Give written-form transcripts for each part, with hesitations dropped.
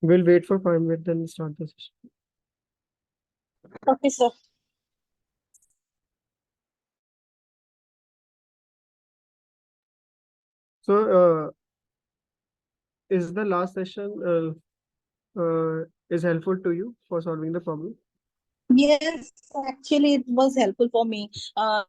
We'll wait for 5 minutes, then start the session. Okay, sir. So, is the last session is helpful to you for solving the problem? Yes, actually, it was helpful for me. I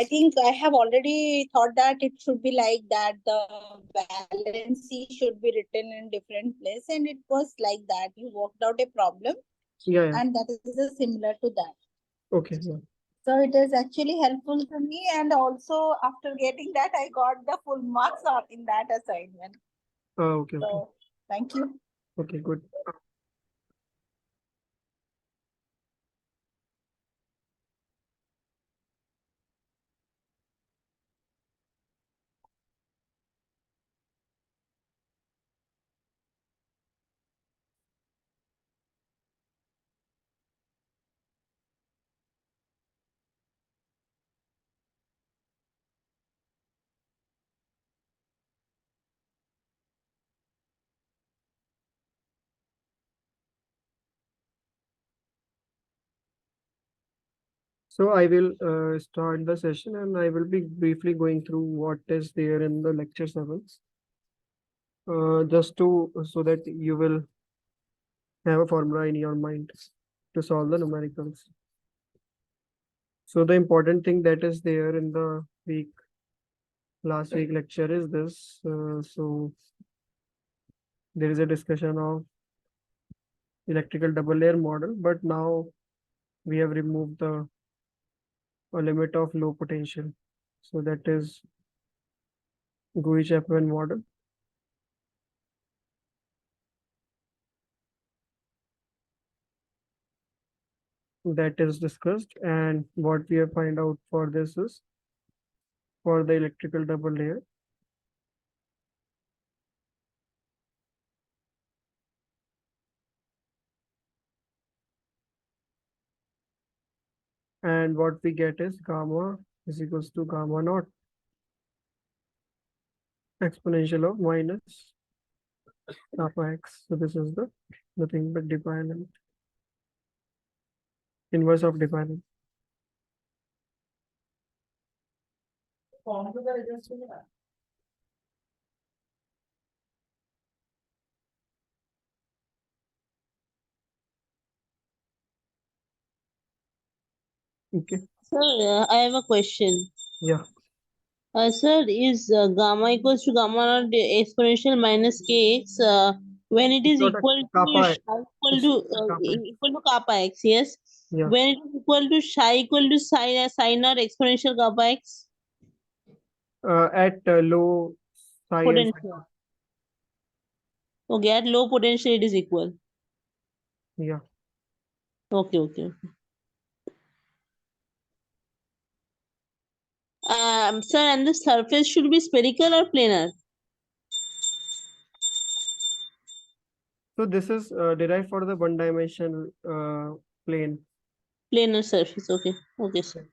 think I have already thought that it should be like that. The balance sheet should be written in different place, and it was like that. You worked out a problem, Yeah, yeah. and that is similar to that. Okay, yeah. So it is actually helpful to me, and also after getting that, I got the full marks in that assignment. Okay, okay. So thank you. Okay, good. So I will start the session and I will be briefly going through what is there in the lecture 7. Just to so that you will have a formula in your mind to solve the numericals. So the important thing that is there in the last week lecture is this. So there is a discussion of electrical double layer model, but now we have removed the a limit of low potential. So that is GUI-Chapman model. That is discussed, and what we have find out for this is for the electrical double layer. And what we get is gamma is equals to gamma naught exponential of minus kappa x. So this is the nothing but dipole inverse of dipole. Okay. Sir, I have a question. Yeah. Sir, is gamma equals to gamma naught exponential minus kx when it It's is not a equal to kappa. psi equal It's to kappa. equal to kappa x, yes? Yeah. When it is equal to psi equal to sin naught exponential kappa x At low psi and psi potential. naught. Okay, at low potential it is equal. Yeah. Okay, okay. Sir, and the surface should be spherical or planar? So this is derived for the one dimensional plane. Planar surface. Okay, okay, sir.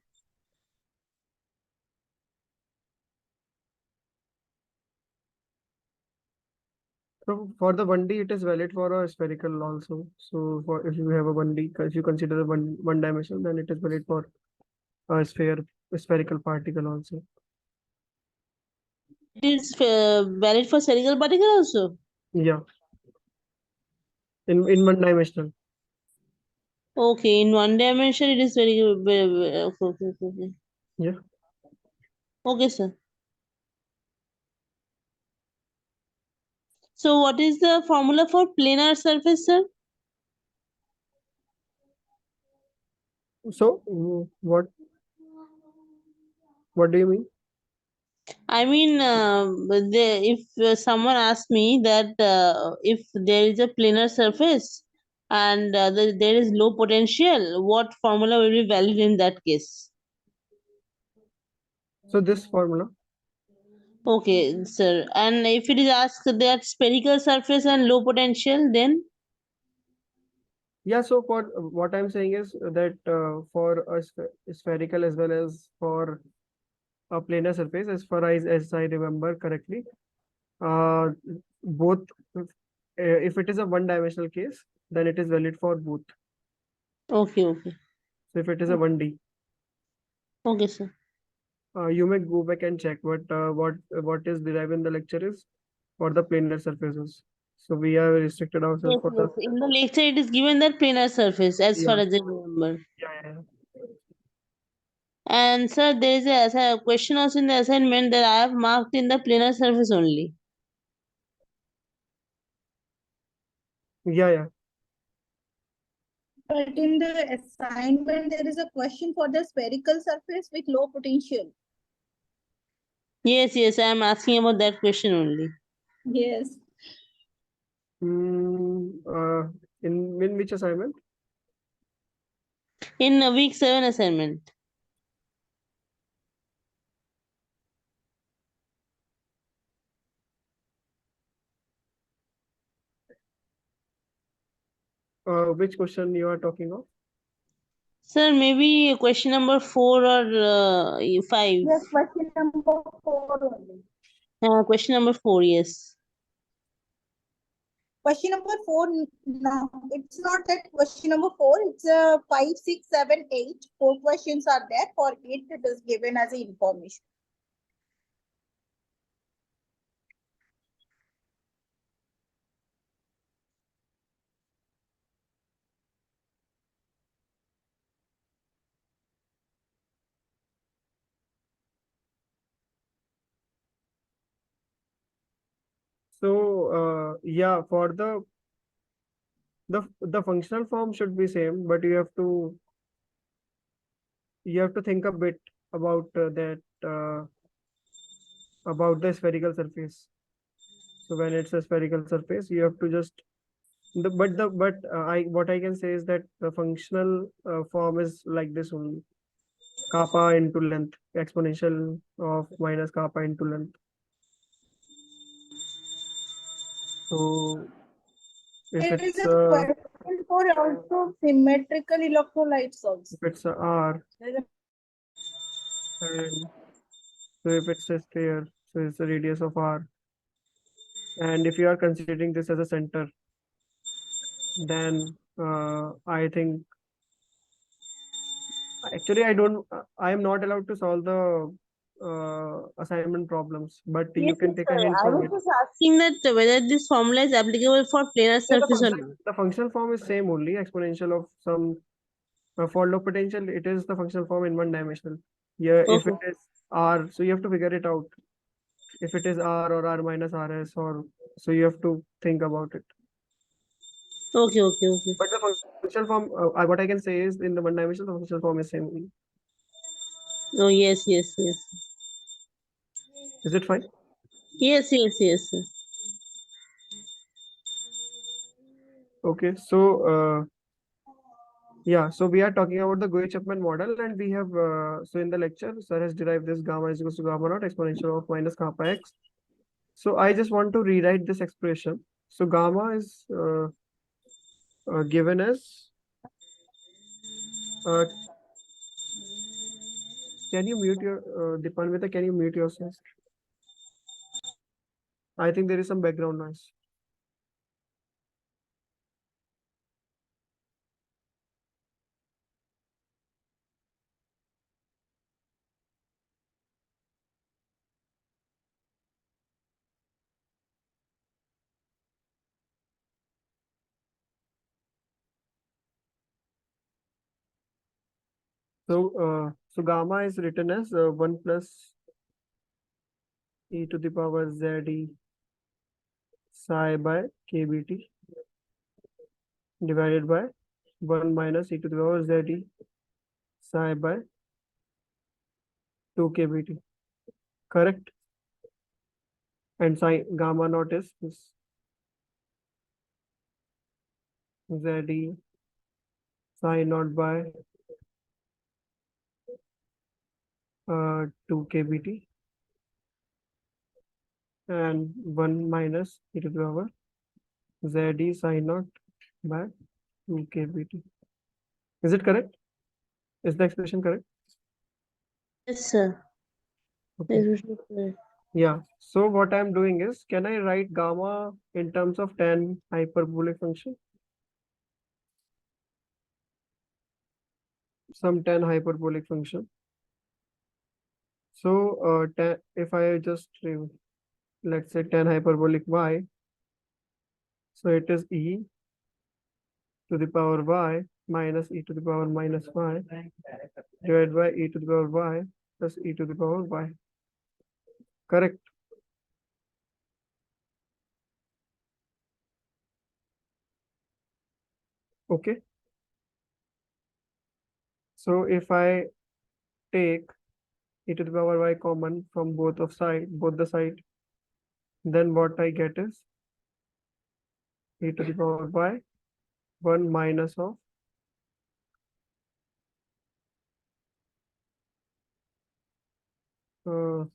So for the 1D, it is valid for a spherical also. So for if you have a 1D, if you consider the one dimension, then it is valid for a spherical particle also. It is valid for spherical particle also. Yeah. In one dimensional. Okay, in one dimension it is very good. Okay, okay, okay. Yeah. Okay, sir. So, what is the formula for planar surface, sir? So what do you mean? I mean, if someone asks me that if there is a planar surface and there is low potential, what formula will be valid in that case? So this formula. Okay, sir. And if it is asked that spherical surface and low potential, then Yeah. So for what I'm saying is that for a spherical as well as for a planar surface, as far as I remember correctly, both if it is a one-dimensional case, then it is valid for both. Okay, okay. So if it is a 1D, Okay, sir. you may go back and check, but what is derived in the lecture is for the planar surfaces. So we have restricted ourselves Yes, for yes. the In the lecture, it is given that planar surface, as far yeah, as I remember. yeah. And sir, there is a question also in the assignment that I have marked in the planar surface only. Yeah. But in the assignment, there is a question for the spherical surface with low potential. Yes, yes. I am asking about that question only. Yes. Mm, uh, in which assignment? In week 7 assignment. Which question you are talking of? Sir, maybe question number 4 or 5. Yes, question number 4 only. Question number 4, yes. Question number 4, no, it's not that question number 4, it's 5, 6, 7, 8. 4 questions are there. For 8, it is given as information. So yeah, for the functional form should be same, but you have to think a bit about that about the spherical surface. So when it's a spherical surface, you have to just I what I can say is that the functional form is like this only: kappa into length, exponential of minus kappa into length. So if There is it's a question for also symmetrical electrolytes also. if it's a R, There is and so if it's a sphere, so it's a radius of R. And if you are considering this as a center, then I think actually I am not allowed to solve the assignment problems, but you Yes, can yes, take a sir. hint I from was it. just asking that whether this formula is applicable for planar Yeah, surface or not. the functional form is same only, exponential of some for low potential, it is the functional form in one dimensional. Yeah, if it Okay. is R, so you have to figure it out. If it is R or R minus RS, or so you have to think about it. Okay, okay, okay. But the functional form, what I can say is in the one dimension, the functional form is same only. Oh, yes, yes, yes. Is it fine? Yes, yes, yes, sir. Okay, so yeah, so we are talking about the Gouy-Chapman model, and we have so in the lecture, sir has derived this gamma is equals to gamma naught exponential of minus kappa x. So I just want to rewrite this expression. So gamma is given as uh, can you mute your Dipanvita, can you mute yourself? I think there is some background noise. So gamma is written as 1 plus e to the power z e psi by kbt divided by 1 minus e to the power z e psi by 2 kbt. Correct? And psi gamma naught is this z e psi naught by 2 kbt and 1 minus e to the power z e psi naught by 2 kbt. Is it correct? Is the expression correct? Yes, sir. Okay. Yes, we should, Yeah. So what I'm doing is, can I write gamma in terms of tan hyperbolic function? Some tan hyperbolic function. So if I just let's say tan hyperbolic y, so it is e to the power y minus e to the power minus y divided by e to the power y plus e to the power y. Correct. Okay. So if I take e to the power y common from both the side, then what I get is e to the power y 1 minus of uh,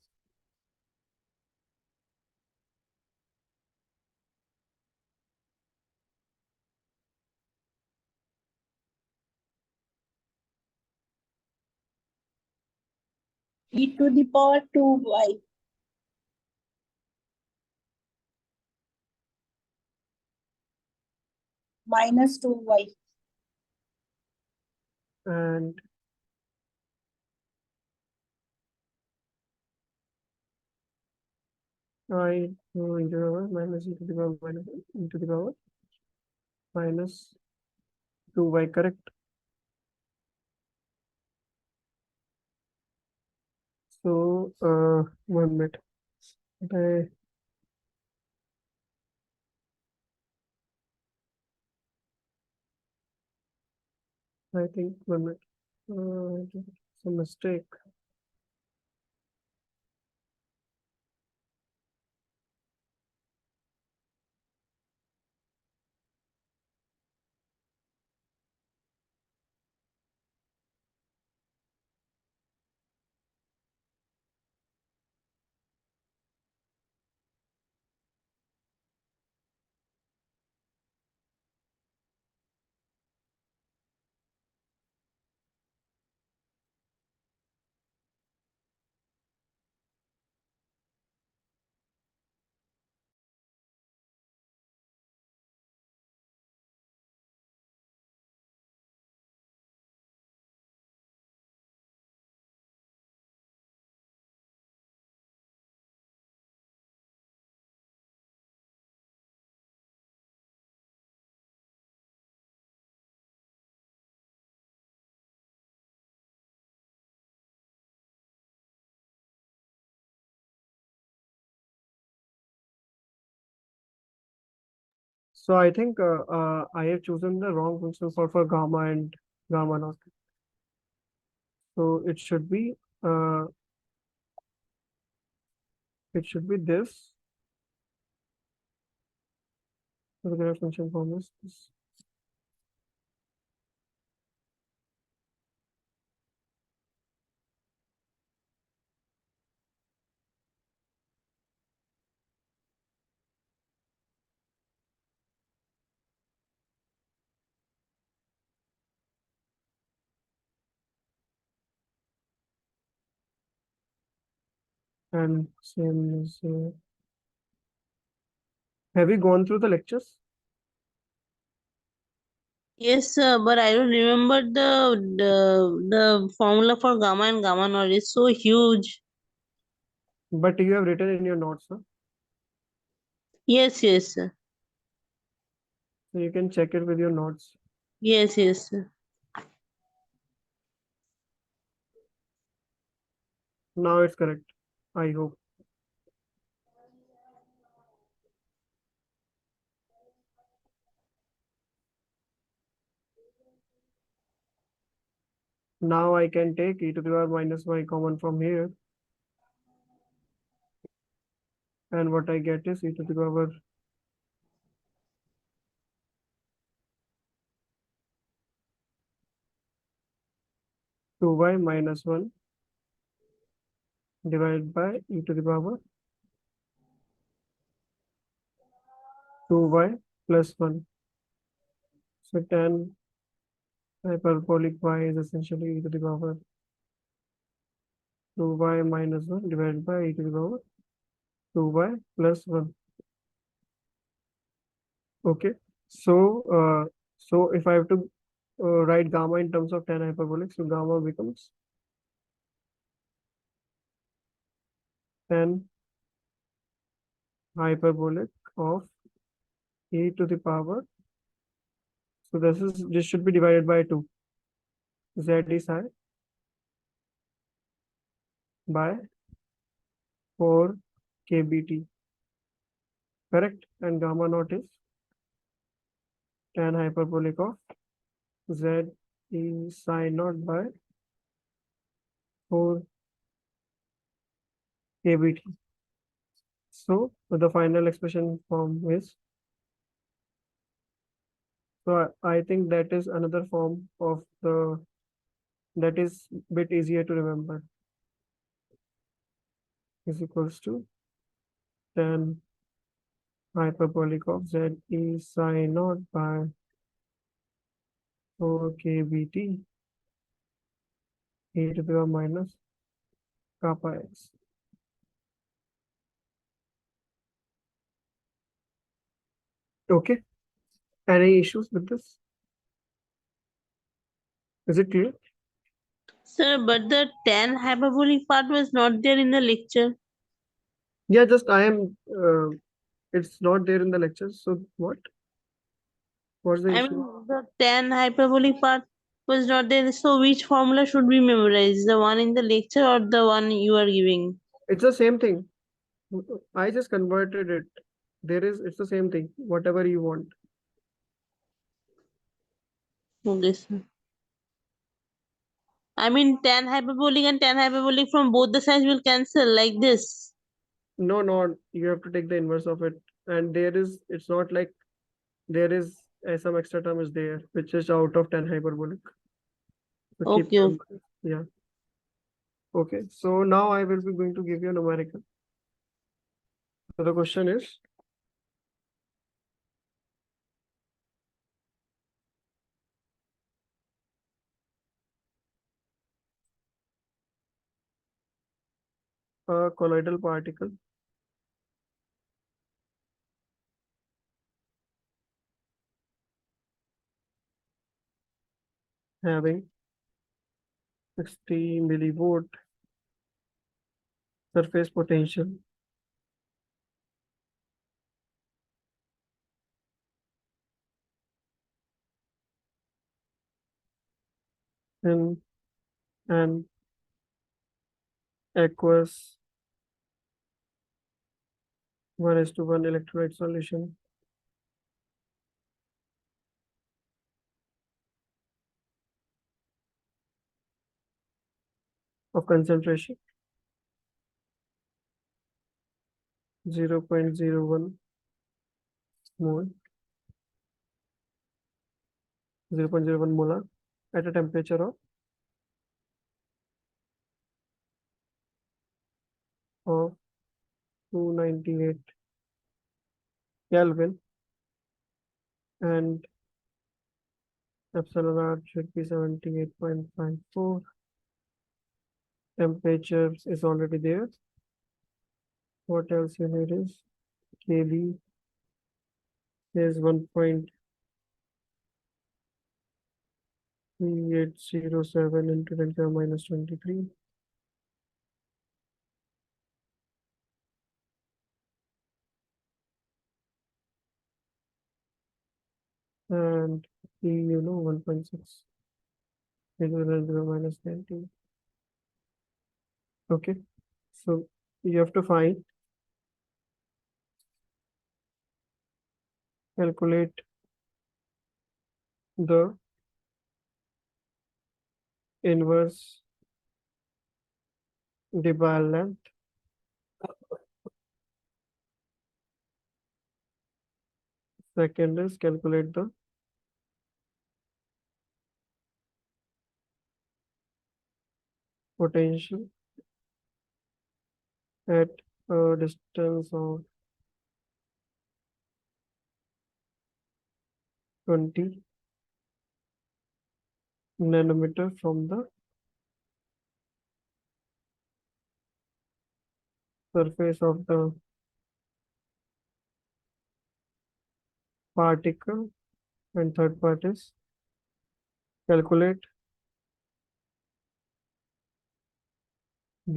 E to the power 2y minus 2y. and I into the power minus e to the power minus e to the power minus 2y. Correct. So 1 minute. I I think 1 minute. It's a mistake. So I think I have chosen the wrong function for gamma and gamma naught. So uh, it should be this. So the correct function form is this. And same is. Have you gone through the lectures? Yes, but I don't remember the formula for gamma and gamma naught is so huge. But you have written in your notes, huh? Yes, yes, sir. So you can check it with your notes. Yes, yes, sir. Now it's correct. I hope. Now I can take e to the power minus y common from here. And what I get is e to the power 2y minus 1 divided by e to the power 2y plus 1. So tan hyperbolic y is essentially e to the power 2y minus 1 divided by e to the power 2y plus 1. Okay. So, so if I have to write gamma in terms of tan hyperbolic, so gamma becomes tan hyperbolic of e to the power. So this should be divided by 2. Z is high by 4 kbt. Correct? And gamma naught is tan hyperbolic of Z is psi naught by 4 kbt. So the final expression form is, so I think that is another form of the, that is bit easier to remember, is equals to tan hyperbolic of Z is psi naught by 4 kbt e to the power minus kappa x. Okay. Any issues with this? Is it clear? Sir, but the tan hyperbolic part was not there in the lecture. Yeah, just I am, it's not there in the lectures. So what? What's the I issue? mean, the tan hyperbolic part was not there. So which formula should we memorize? The one in the lecture or the one you are giving? It's the same thing. I just converted it. It's the same thing, whatever you want. Okay, sir. I mean, tan hyperbolic and tan hyperbolic from both the sides will cancel like this. No, no, you have to take the inverse of it. And it's not like there is some extra term is there, which is out of tan hyperbolic. So keep Okay, it in okay. mind. Yeah. Okay. So now I will be going to give you a numerical. So the question is, a colloidal particle having 60 millivolt surface potential in an aqueous 1:1 electrolyte solution of concentration 0.01 mole, 0.01 molar at a temperature of 298 Kelvin, and epsilon r should be 78.54. Temperature is already there. What else you need is Kb is 1.3807 into 10 minus 23. And E, 1.6 into 10 minus 19. Okay. So you have to calculate the inverse Debye length. Second is calculate the potential at a distance of 20 nanometer from the surface of the particle, and third part is calculate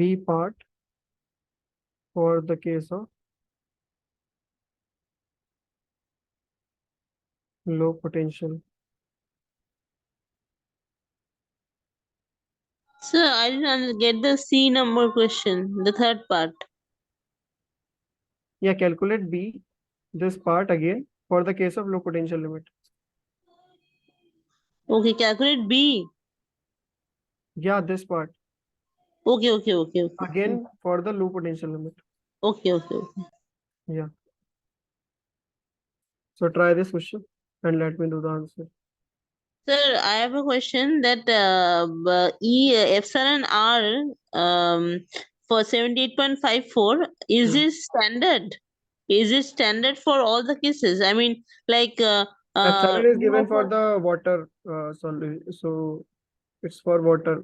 B part for the case of low potential. Sir, I didn't get the C number question, the third part. Yeah, calculate B, this part again for the case of low potential limit. Okay, calculate B. Yeah, this part Okay. again for the low potential limit. Okay. Yeah. So try this question and let me do the answer. Sir, I have a question that epsilon R for 78.54, is Hmm. it standard? Is it standard for all the cases? I mean, like, Epsilon is you given for have the water solution, so it's for water.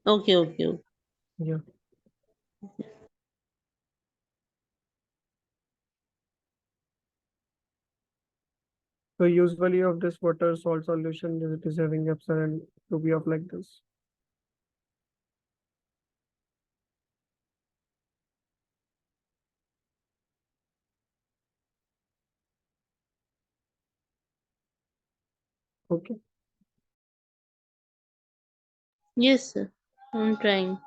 okay. Yeah. So usually of this water salt solution, it is having epsilon to be of like this. Okay. Yes, sir. I'm trying.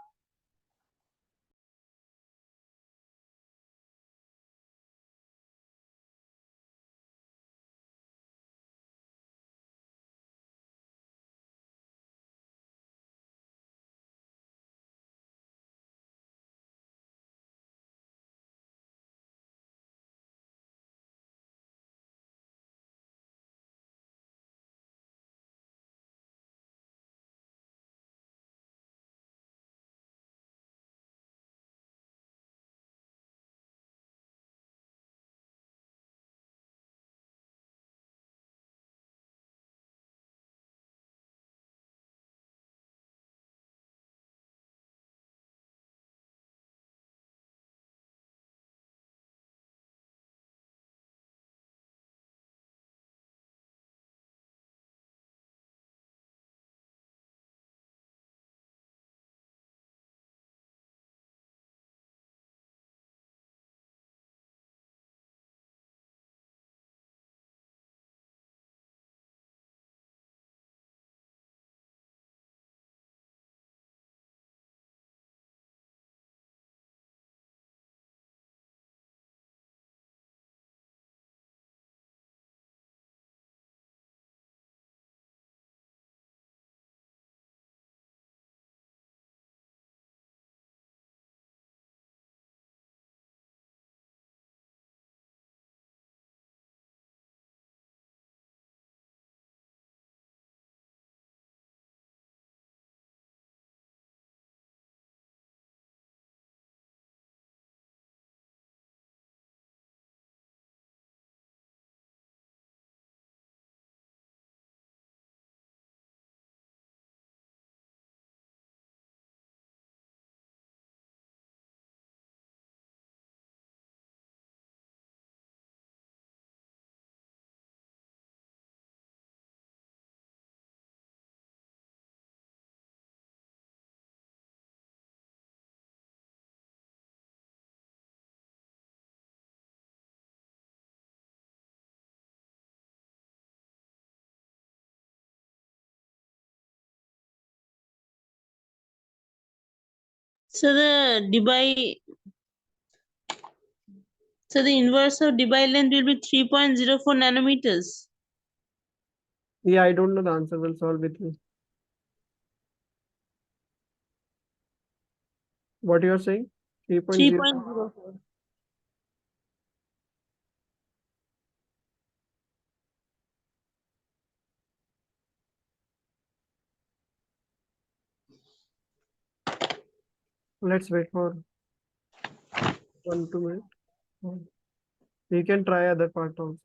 So the inverse of Debye length will be 3.04 nanometers. Yeah, I don't know the answer. We'll solve with you. What you are saying? 3.0. 3.04. Let's wait for 1 2 minutes. You can try other part also.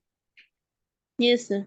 Yes, sir.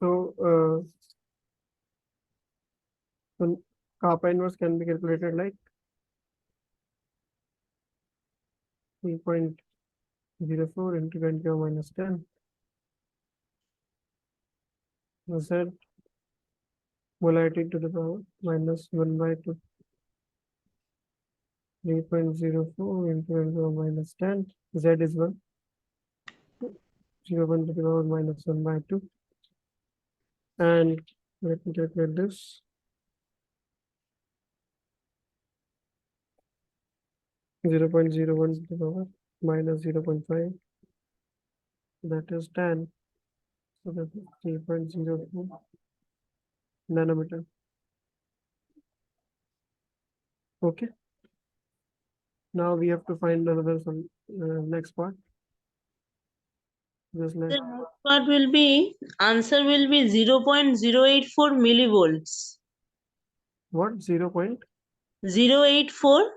So, kappa inverse can be calculated like 3.04 into 10 to the minus 10. Z molarity to the power minus 1 by 2. 3.04 into 10 to the minus 10. Z is 1. 0.1 to the power minus 1 by 2. And let me calculate this. 0.01 to the power minus 0.5. That is 10. So that is 3.02 nanometer. Okay. Now we have to find another next part. Just The like next part will be, answer will be 0.084 millivolts. what? 0. 0.084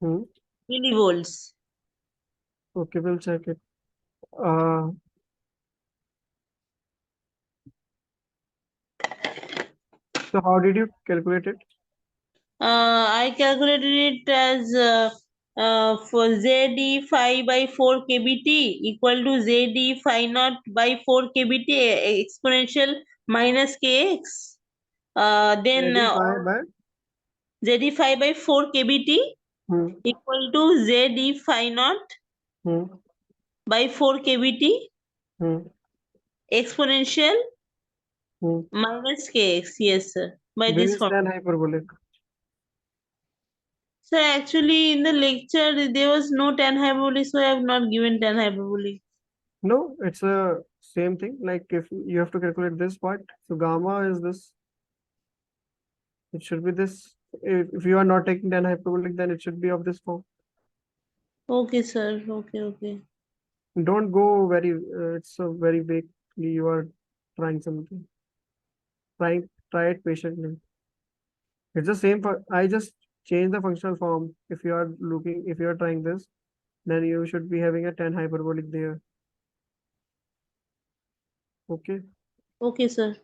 Hmm. millivolts. Okay, we'll check it. Uh, so how did you calculate it? I calculated it as for ZD phi by 4 kBt equal to ZD phi naught by 4 kBt exponential minus kx. Then by. ZD phi by 4 kBt Hmm. equal to ZD phi naught Hmm. by 4 kBt Hmm. exponential Hmm. minus kx. Yes, sir. By This this is form. tan hyperbolic. Sir, actually in the lecture there was no tan hyperbolic, so I have not given tan hyperbolic. No, it's a same thing. Like if you have to calculate this part, so gamma is this. It should be this. If you are not taking tan hyperbolic, then it should be of this form. Okay, sir. Okay, okay. Don't go very. It's a very big. You are trying something. Try it patiently. It's the same for. I just change the functional form. If you are trying this, then you should be having a tan hyperbolic there. Okay. Okay, sir.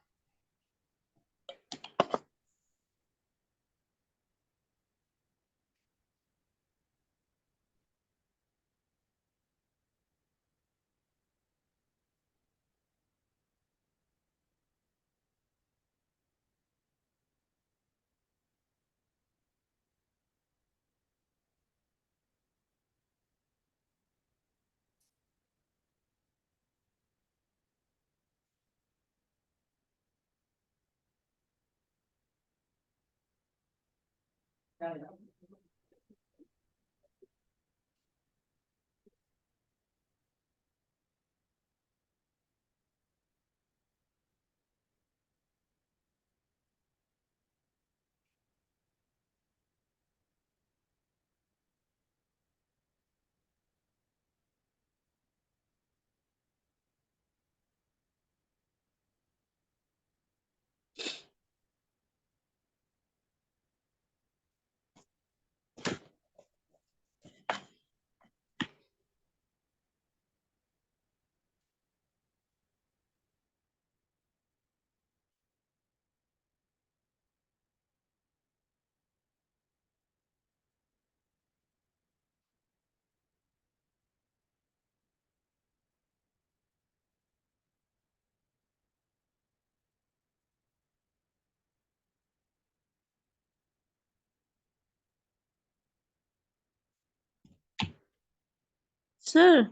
Sir.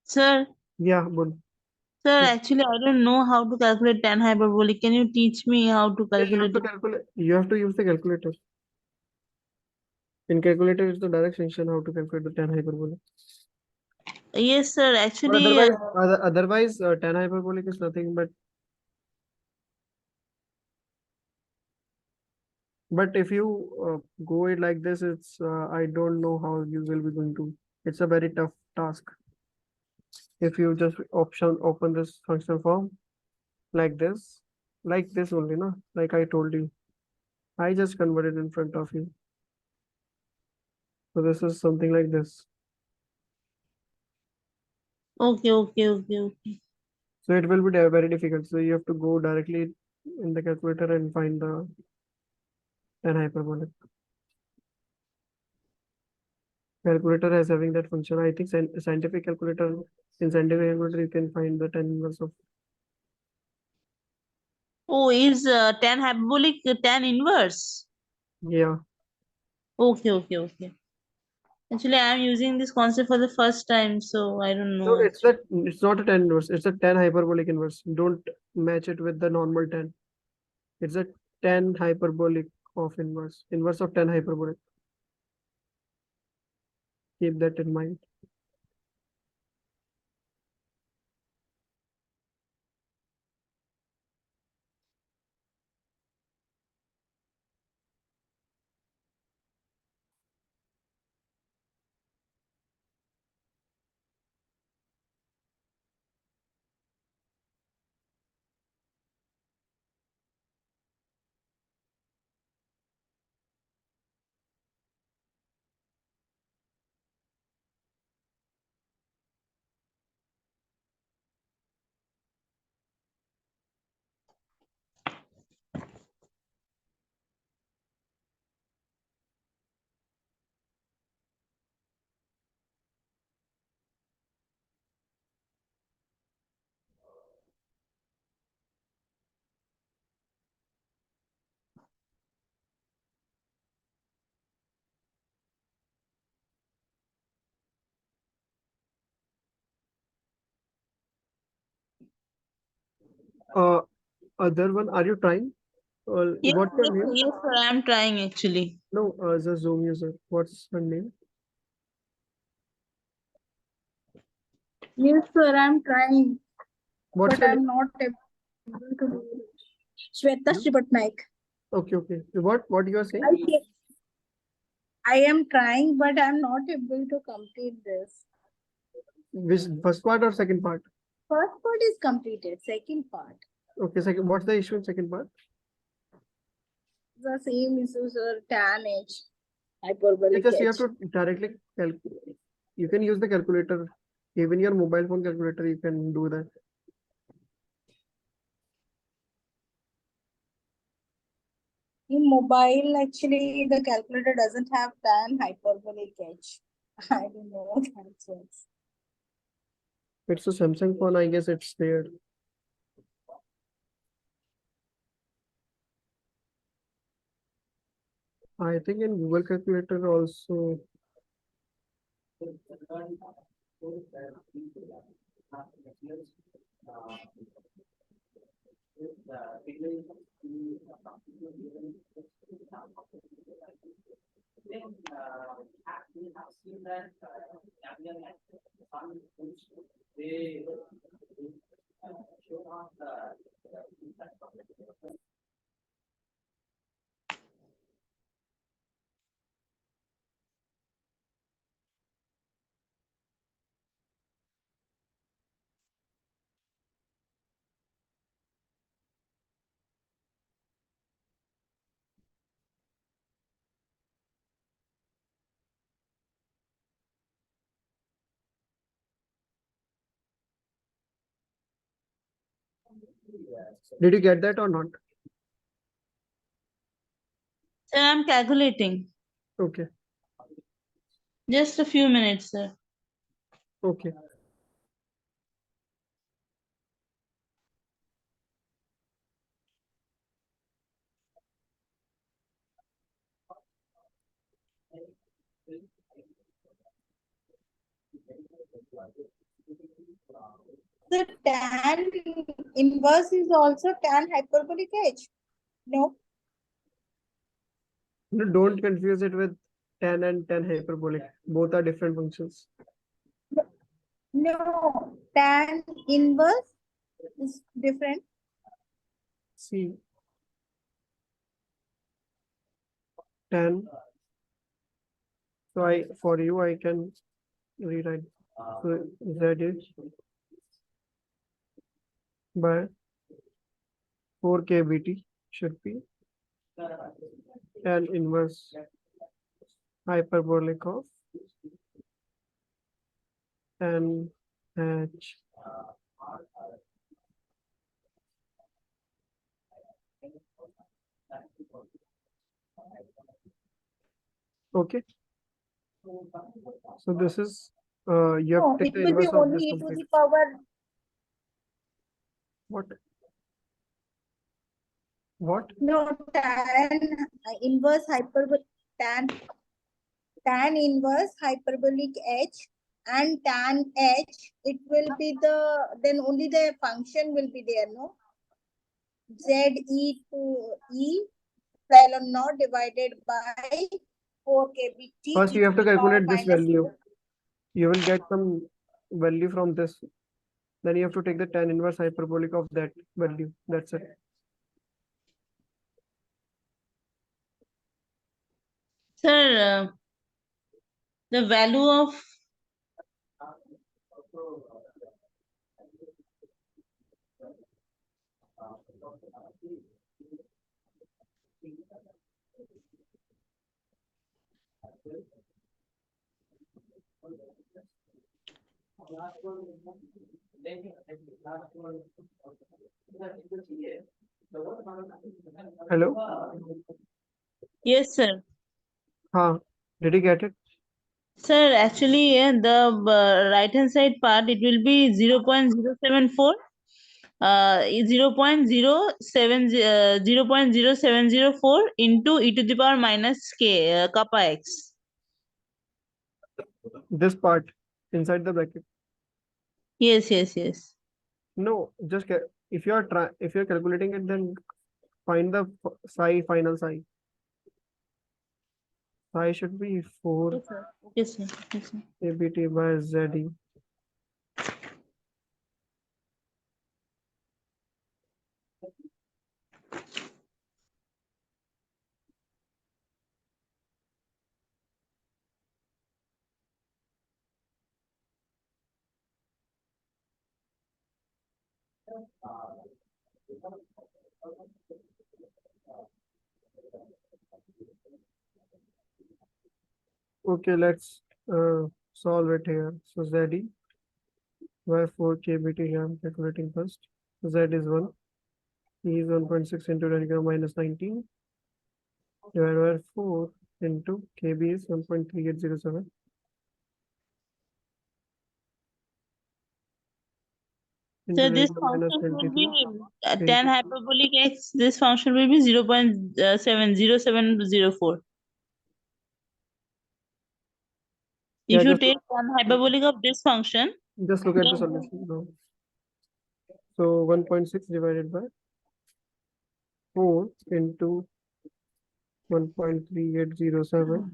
Sir. Yeah, but Sir, actually I don't know how to calculate tan hyperbolic. Can you teach me how to yeah, you have calculate to it? calculate. You have to use the calculator. In calculator, it's the direct function how to calculate the tan hyperbolic. Yes, sir. But Actually, otherwise, tan hyperbolic is nothing but. But if you go it like this, it's I don't know how you will be going to. It's a very tough task. If you just option open this functional form like this only, no? Like I told you, I just converted in front of you. So this is something like this. okay, okay, okay, okay. So it will be very difficult. So you have to go directly in the calculator and find the tan hyperbolic. Calculator as having that function. I think scientific calculator, in scientific calculator you can find the tan inverse of. Oh, is tan hyperbolic tan inverse? Yeah. Okay, okay, okay. Actually, I am using this concept for the first time, so I don't No, know. it's not a tan inverse. It's a tan hyperbolic inverse. Don't match it with the normal tan. It's a tan hyperbolic of inverse. Inverse of tan hyperbolic. Keep that in mind. Uh, Other one, are you trying? Yes, What's your yes, name? yes, sir. I am trying actually. No, the Zoom user. What's her name? Yes, sir, I'm trying, What's but your name? I'm not able to do it. Shweta No? Sripatnaik. Okay, okay. What you are saying? I am trying, but I'm not able to complete this. Which first part or second part? First part is completed. Second part, Okay, second. What's the issue in second part? the same issues are tan H, It's hyperbolic just you have H. to directly calculate. You can use the calculator. Even your mobile phone calculator, you can do that. In mobile, actually, the calculator doesn't have tan hyperbolic H. I don't know that's what's. It's a Samsung phone, I guess it's there. I think in Google calculator also. Did you get that or not? Sir, I'm calculating. Okay, Just a few minutes, sir. okay. The tan inverse is also tan hyperbolic H. No, No, don't confuse it with tan and tan hyperbolic. Both are different functions. no, tan inverse is different. See, tan. So for you, I can rewrite. So Z is by 4 kBt should be tan inverse hyperbolic of tan H Okay. So this is you have No, to it take the will be inverse of only this e to complete. the power. What? What? No, tan inverse hyperbolic tan inverse hyperbolic h and tan h. It will be then only the function will be there. No, z e to e epsilon naught divided by 4 kbt First, e you to have to the power calculate this minus value. 4. You will get some value from this. Then you have to take the tan inverse hyperbolic of that value. That's it. Sir, the value of Hello? yes, sir. Did you get it? Sir, actually, the right hand side part it will be 0.074, 0.0704 into e to the power minus k kappa x. This part inside the bracket. Yes, yes, yes. No, just if you are if you're calculating it, then find the psi final psi. Psi should be 4 Yes, sir. Yes, sir. Yes, sir. ABT by ZE. Okay, let's solve it here. So ZE by 4 KBT, I'm calculating first. Z is 1. E is 1.6 into 10 to the power minus 19 divided by 4 into KB is 1.3807 into So 10 this to the power minus function will 23 be tan into hyperbolic x. This function will be 0.70704. yeah, If you take tan hyperbolic of this function, just look at the then solution now. So 1.6 divided by 4 into 1.3807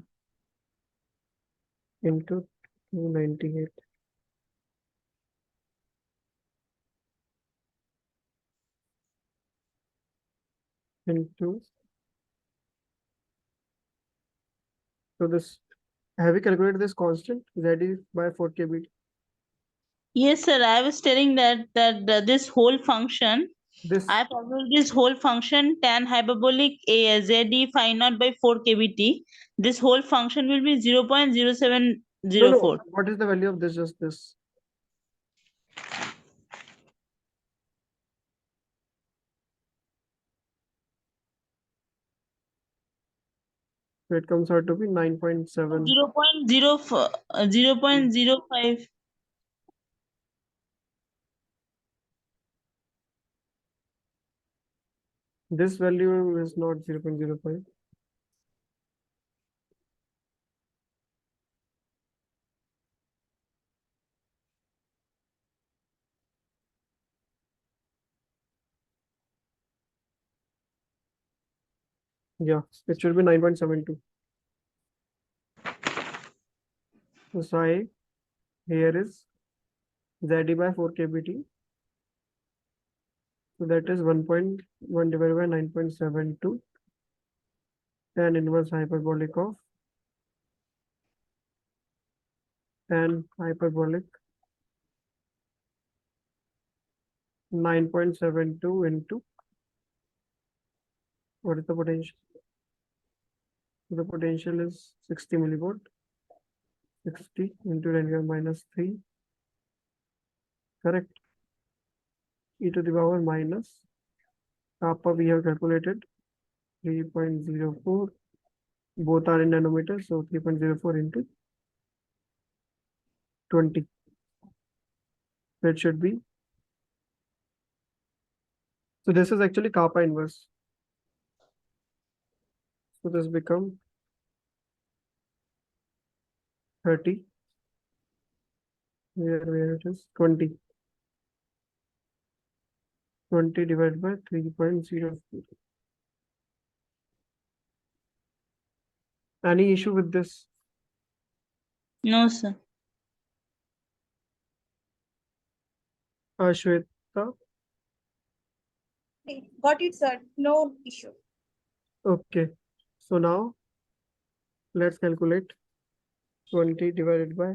into 298 into, so this, have you calculated this constant Z by 4 kb? yes, sir. I was telling that this whole function, This, I calculated this whole function tan hyperbolic a z phi naught by 4 kbt. This whole function will be no, 0.0704. what is the value of this? Just this. So it comes out to be 9.7. 0.05. This value is not 0.05. Yeah, it should be 9.72. So psi here is ZD by 4 kbt. So that is 1.1 divided by 9.72 tan inverse hyperbolic of tan hyperbolic 9.72 into, what is the potential? The potential is 60 millivolt. 60 into 10 to the minus 3. Correct. E to the power minus kappa we have calculated 3.04. Both are in nanometers, so 3.04 into 20. That should be. So this is actually kappa inverse. So this becomes 30. Where it is 20. 20 divided by 3.04. Any issue with this? No, sir. Shweta? Got it, sir. No issue. Okay. So now let's calculate 20 divided by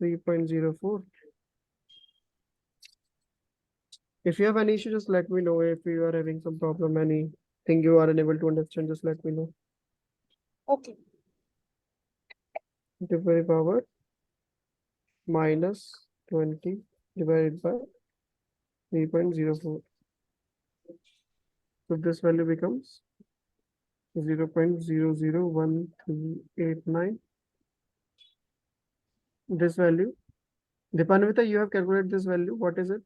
3.04. If you have any issue, just let me know. If you are having some problem, anything you are unable to understand, just let me know. Okay. Divided power minus 20 divided by 3.04. So this value becomes 0.001389. This value. Dipanvita, you have calculated this value. What is it?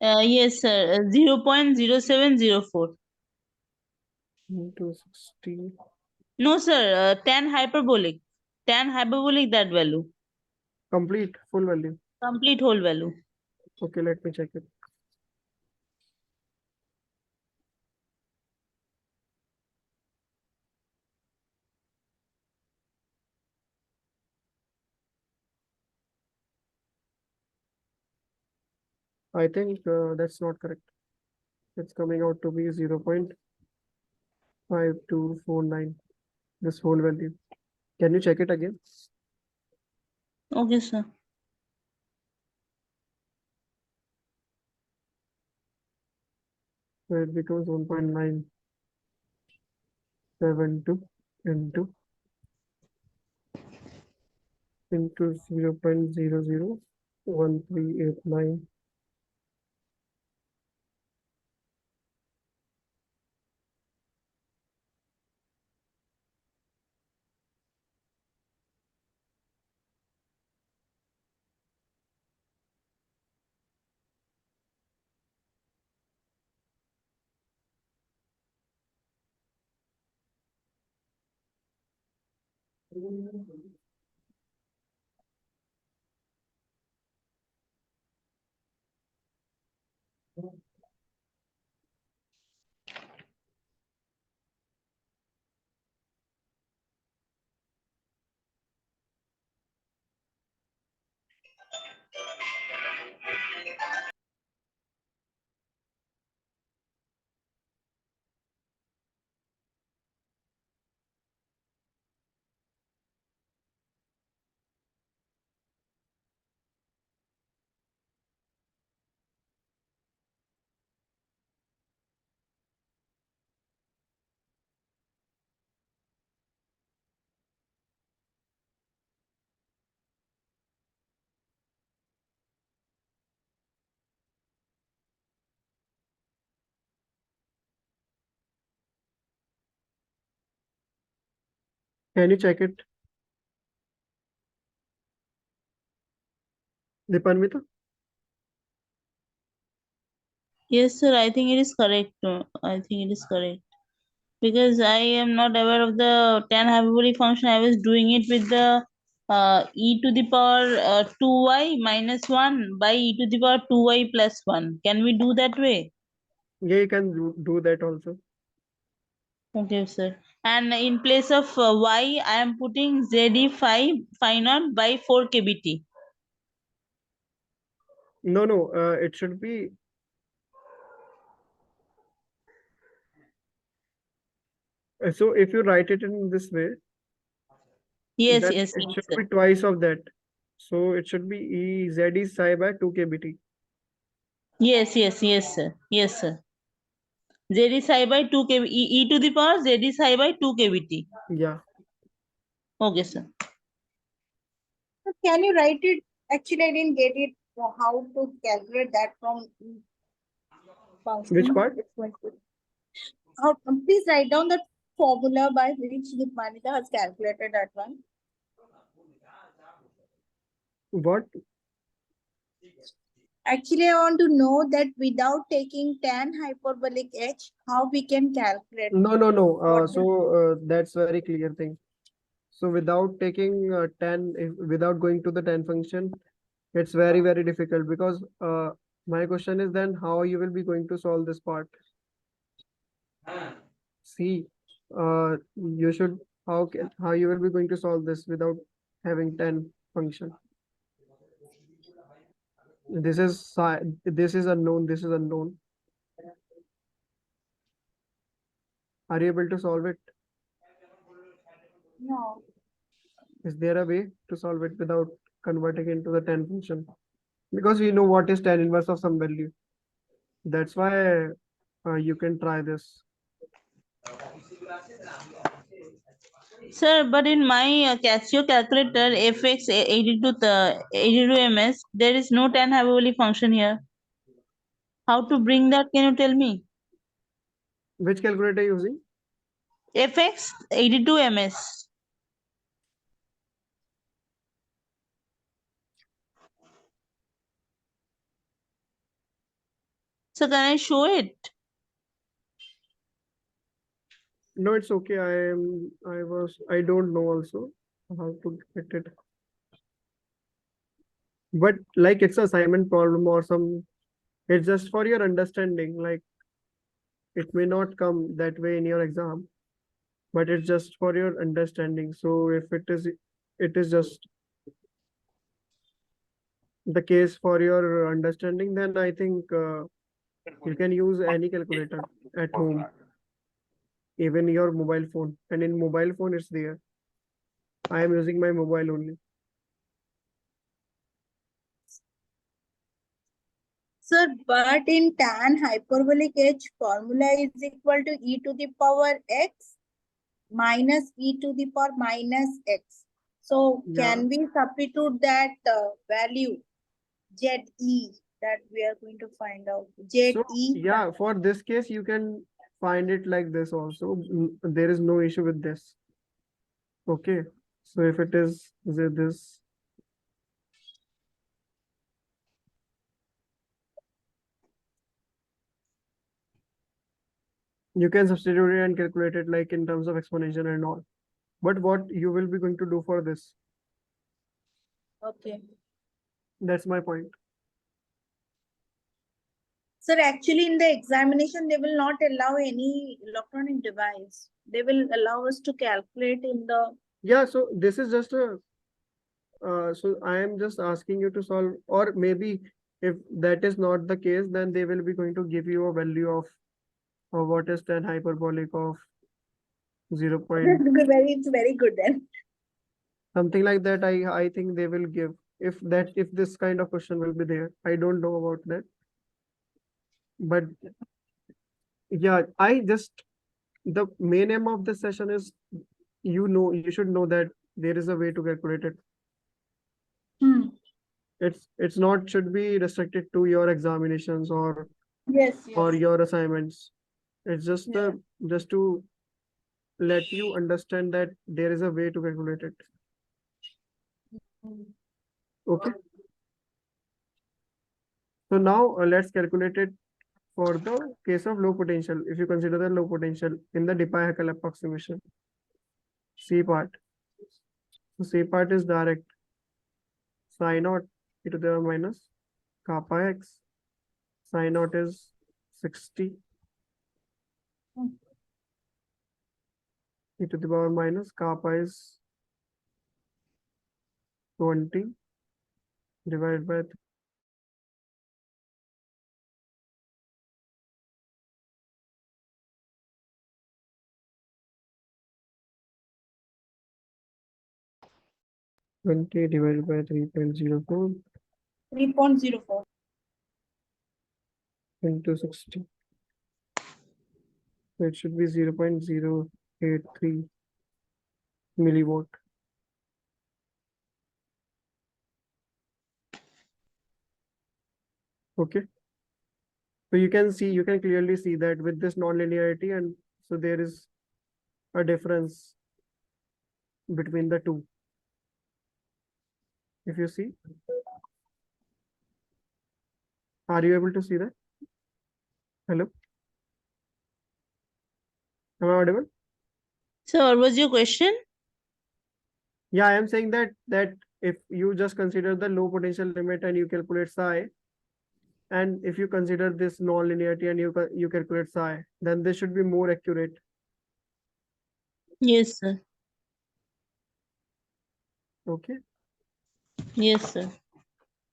Yes, sir. 0.0704. Into 60. No, sir. Tan hyperbolic. Tan hyperbolic, that value. Complete, full value. Complete whole value. Okay, let me check it. I think that's not correct. It's coming out to be 0.5249. This whole value. Can you check it again? Okay, sir. So it becomes 1.972 into 0.001389. Can you check it? Dipanvita? Yes, sir. I think it is correct. I think it is correct. Because I am not aware of the tan hyperbolic function. I was doing it with the e to the power 2y minus 1 by e to the power 2y plus 1. Can we do that way? Yeah, you can do that also. Okay, sir. And in place of y, I am putting ZE phi naught by 4 kBT. No, it should be. So if you write it in this way, Yes, then yes, it yes, should sir. be twice of that. So it should be E Z is psi by 2 kBT. Yes, yes, yes, sir. Yes, sir. ZE psi by 2 kb e to the power ZE psi by 2 kBT. Yeah. Okay, sir. Can you write it? Actually, I didn't get it. How to calculate that from Which part? how, please write down the formula by which Manita has calculated that one? What? Actually, I want to know that without taking tan hyperbolic h, how we can calculate. No. That's very clear thing. So without taking 10, without going to the 10 function, it's very, very difficult because my question is then how you will be going to solve this part? See, you should, how you will be going to solve this without having 10 function? This is unknown, this is unknown. Are you able to solve it? No. Is there a way to solve it without converting into the 10 function? Because we know what is tan inverse of some value. That's why you can try this. Sir, but in my Casio calculator FX82 ms, there is no tan hyperbolic function here. How to bring that? Can you tell me? Which calculator are you using? FX82 ms. So can I show it? No, it's okay. I don't know also how to get it. But like it's a assignment problem or some, it's just for your understanding. Like it may not come that way in your exam, but it's just for your understanding. So if it is just the case for your understanding, then I think you can use any calculator at home, even your mobile phone. And in mobile phone, it's there. I am using my mobile only. Sir, but in tan hyperbolic h, formula is equal to e to the power x minus e to the power minus x. So Yeah. can we substitute that value ZE that we are going to find out? ZE. So yeah, for this case, you can find it like this also. There is no issue with this. Okay. So if it is this, you can substitute it and calculate it like in terms of exponential and all. But what you will be going to do for this? Okay. That's my point. Sir, actually in the examination, they will not allow any electronic device. They will allow us to calculate in the... Yeah, so this is just a, so I am just asking you to solve, or maybe if that is not the case, then they will be going to give you a value of what is tan hyperbolic of 0 point It's very good then. something like that. I think they will give if this kind of question will be there. I don't know about that, but yeah, the main aim of this session is you should know that there is a way to calculate it. Hmm. It's not should be restricted to your examinations Yes, or yes. your assignments. It's just Yeah. just to let you understand that there is a way to calculate it. Okay. So now let's calculate it for the case of low potential. If you consider the low potential in the Debye-Heckel approximation, C part. So C part is direct. Psi naught e to the power minus kappa x. Psi naught is 60 e to the power minus kappa is 20 divided by 20 divided by 3.04 3.04. into 60. So it should be 0.083 milliwatt. Okay. So you can clearly see that with this nonlinearity, and so there is a difference between the two. If you see, are you able to see that? Hello? Am I audible? So what was your question? Yeah, I am saying that if you just consider the low potential limit and you calculate psi, and if you consider this non-linearity and you calculate psi, then this should be more accurate. Yes, sir. Okay, Yes, sir.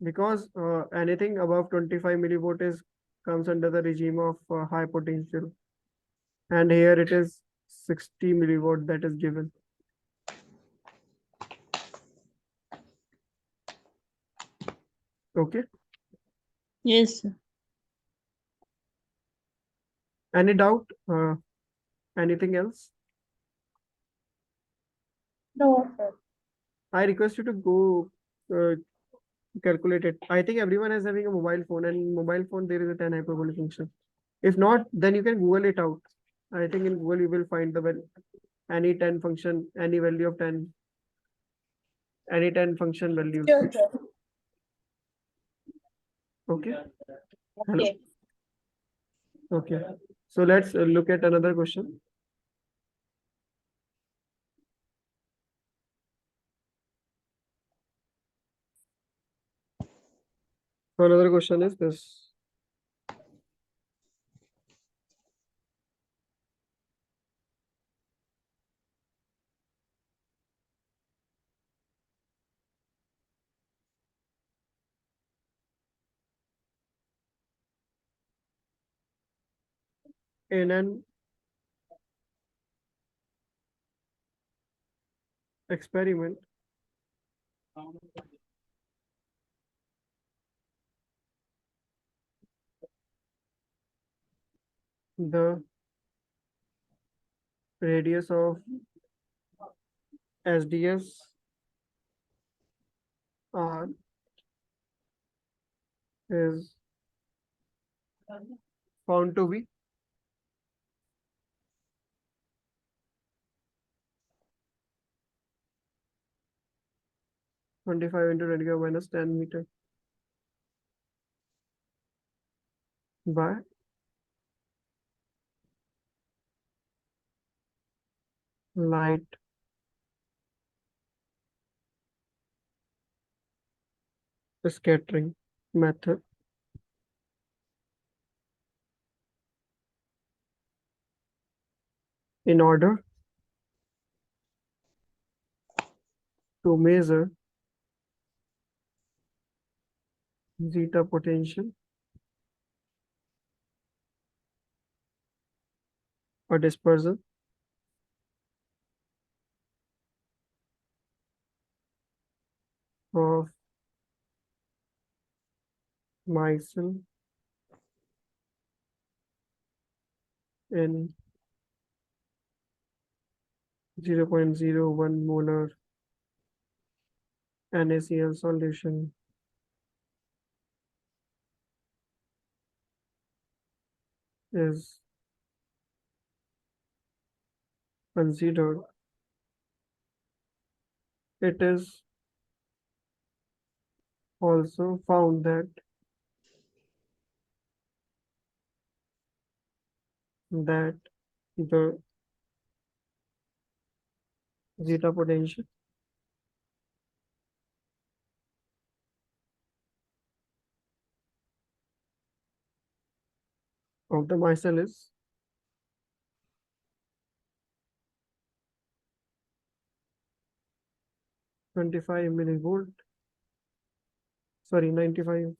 because anything above 25 millivolt is comes under the regime of high potential, and here it is 60 millivolt that is given. Okay, Yes, sir. any doubt? Anything else? No, sir. I request you to go calculate it. I think everyone is having a mobile phone, and in mobile phone there is a 10 hyperbolic function. If not, then you can Google it out. I think in Google you will find any 10 function, any value of 10, any 10 function values. Sure, sir. Okay. Hello. Okay. Okay. So let's look at another question. So another question is this. In an experiment, the radius of SDS R is found to be 25 into 10 minus 10 meter by light scattering method. In order to measure zeta potential or dispersion of micelle in 0.01 molar NaCl solution is considered. It is also found that the zeta potential of the micelle is 25 millivolt. Sorry, 95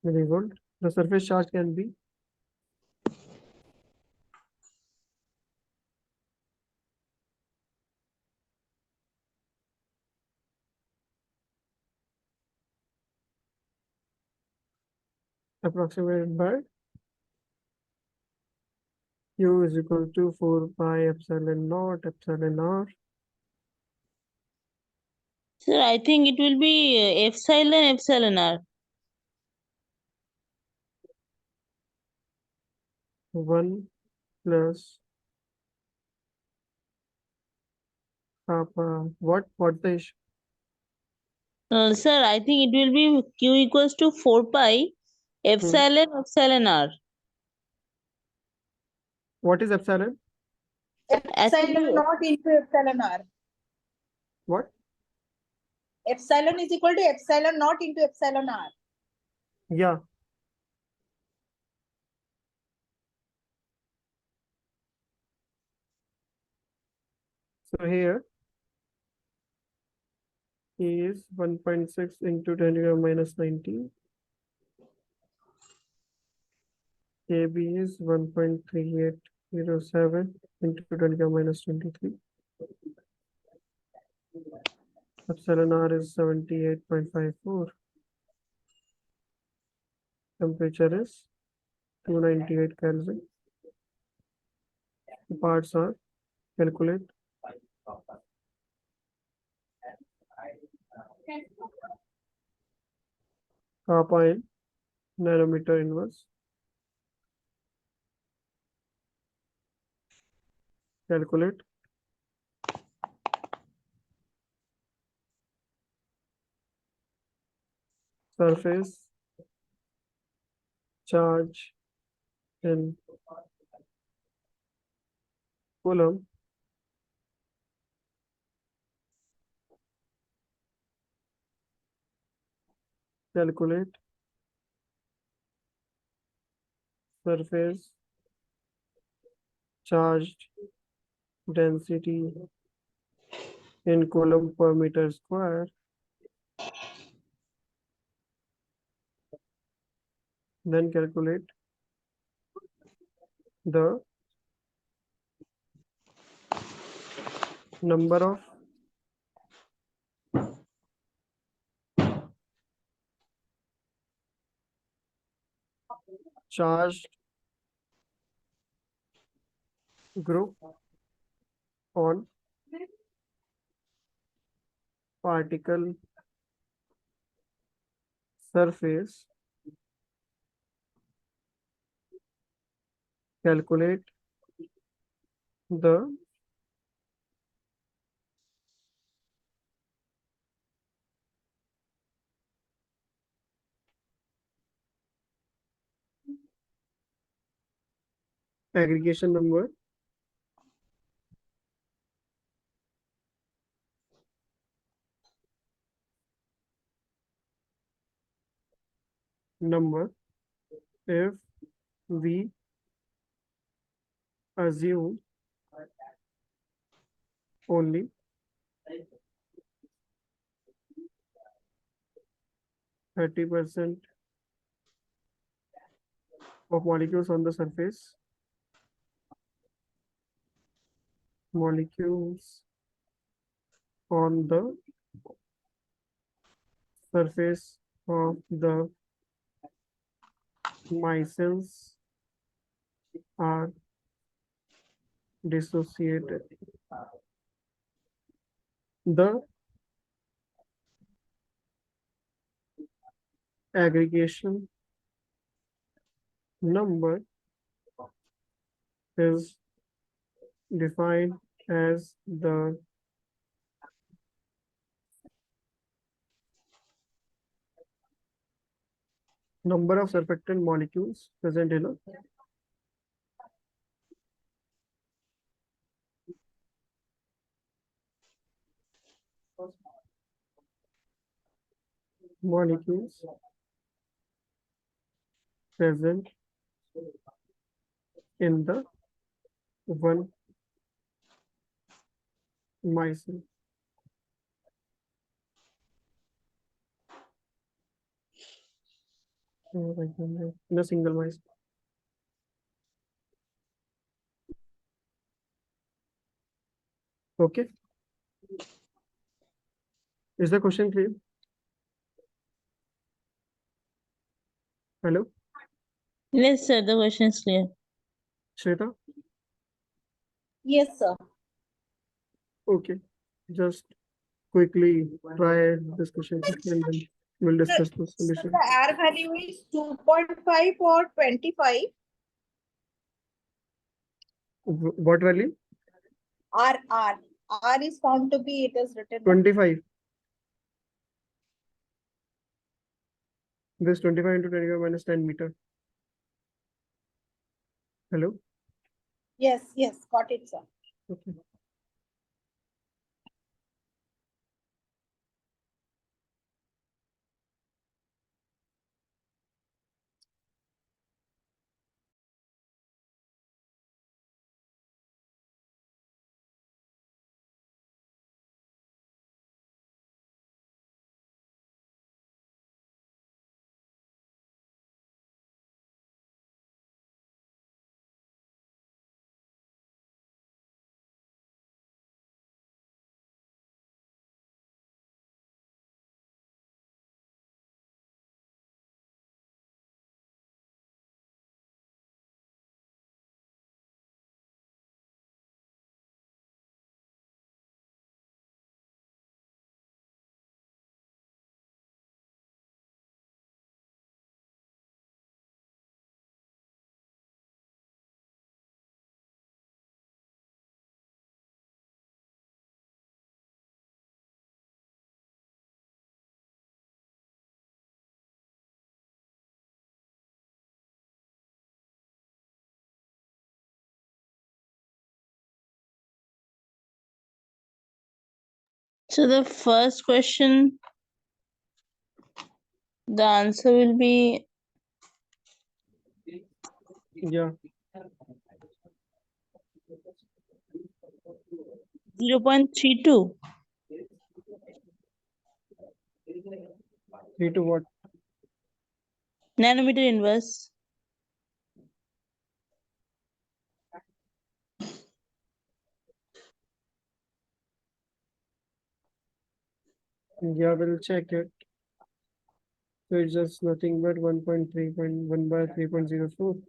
millivolt. The surface charge can be approximated by U is equal to 4 pi epsilon naught epsilon r. Sir, I think it will be epsilon, epsilon r. 1 plus kappa. What the issue? Sir, I think it will be Q equals to 4 pi epsilon r. What is epsilon? Epsilon not into epsilon r. What? Epsilon is equal to epsilon not into epsilon r. Yeah. So here is 1.6 into 10 to the minus 19. AB is 1.3807 into 10 to the minus 23. Epsilon r is 78.54. Temperature is 298 Kelvin. The parts are calculate. Kappa in nanometer inverse. Calculate. Surface charge in Coulomb. Calculate surface charged density in Coulomb per meter square. Then calculate the number of charged group on particle surface. Calculate the aggregation number if we assume only 30% of molecules on the surface. Molecules on the surface of the micelles are dissociated. The aggregation number is defined as the number of surfactant molecules present in a molecules present in the one micelle. In a single micelle. Okay. Is the question clear? Hello, Yes, sir, the question is clear. Shweta? Yes, sir. Okay. Just quickly try this question and then we'll discuss the So solution. the R value is 2.5 or 25. What value? R is found to be, it is written. 25. This 25 into 10 minus 10 meter. Hello? Yes, got it, sir. Okay. So the first question, the answer will be Yeah. 0.32 3 to what? nanometer inverse. Yeah, we'll check it. So it's just nothing but 1.3.1 by 3.04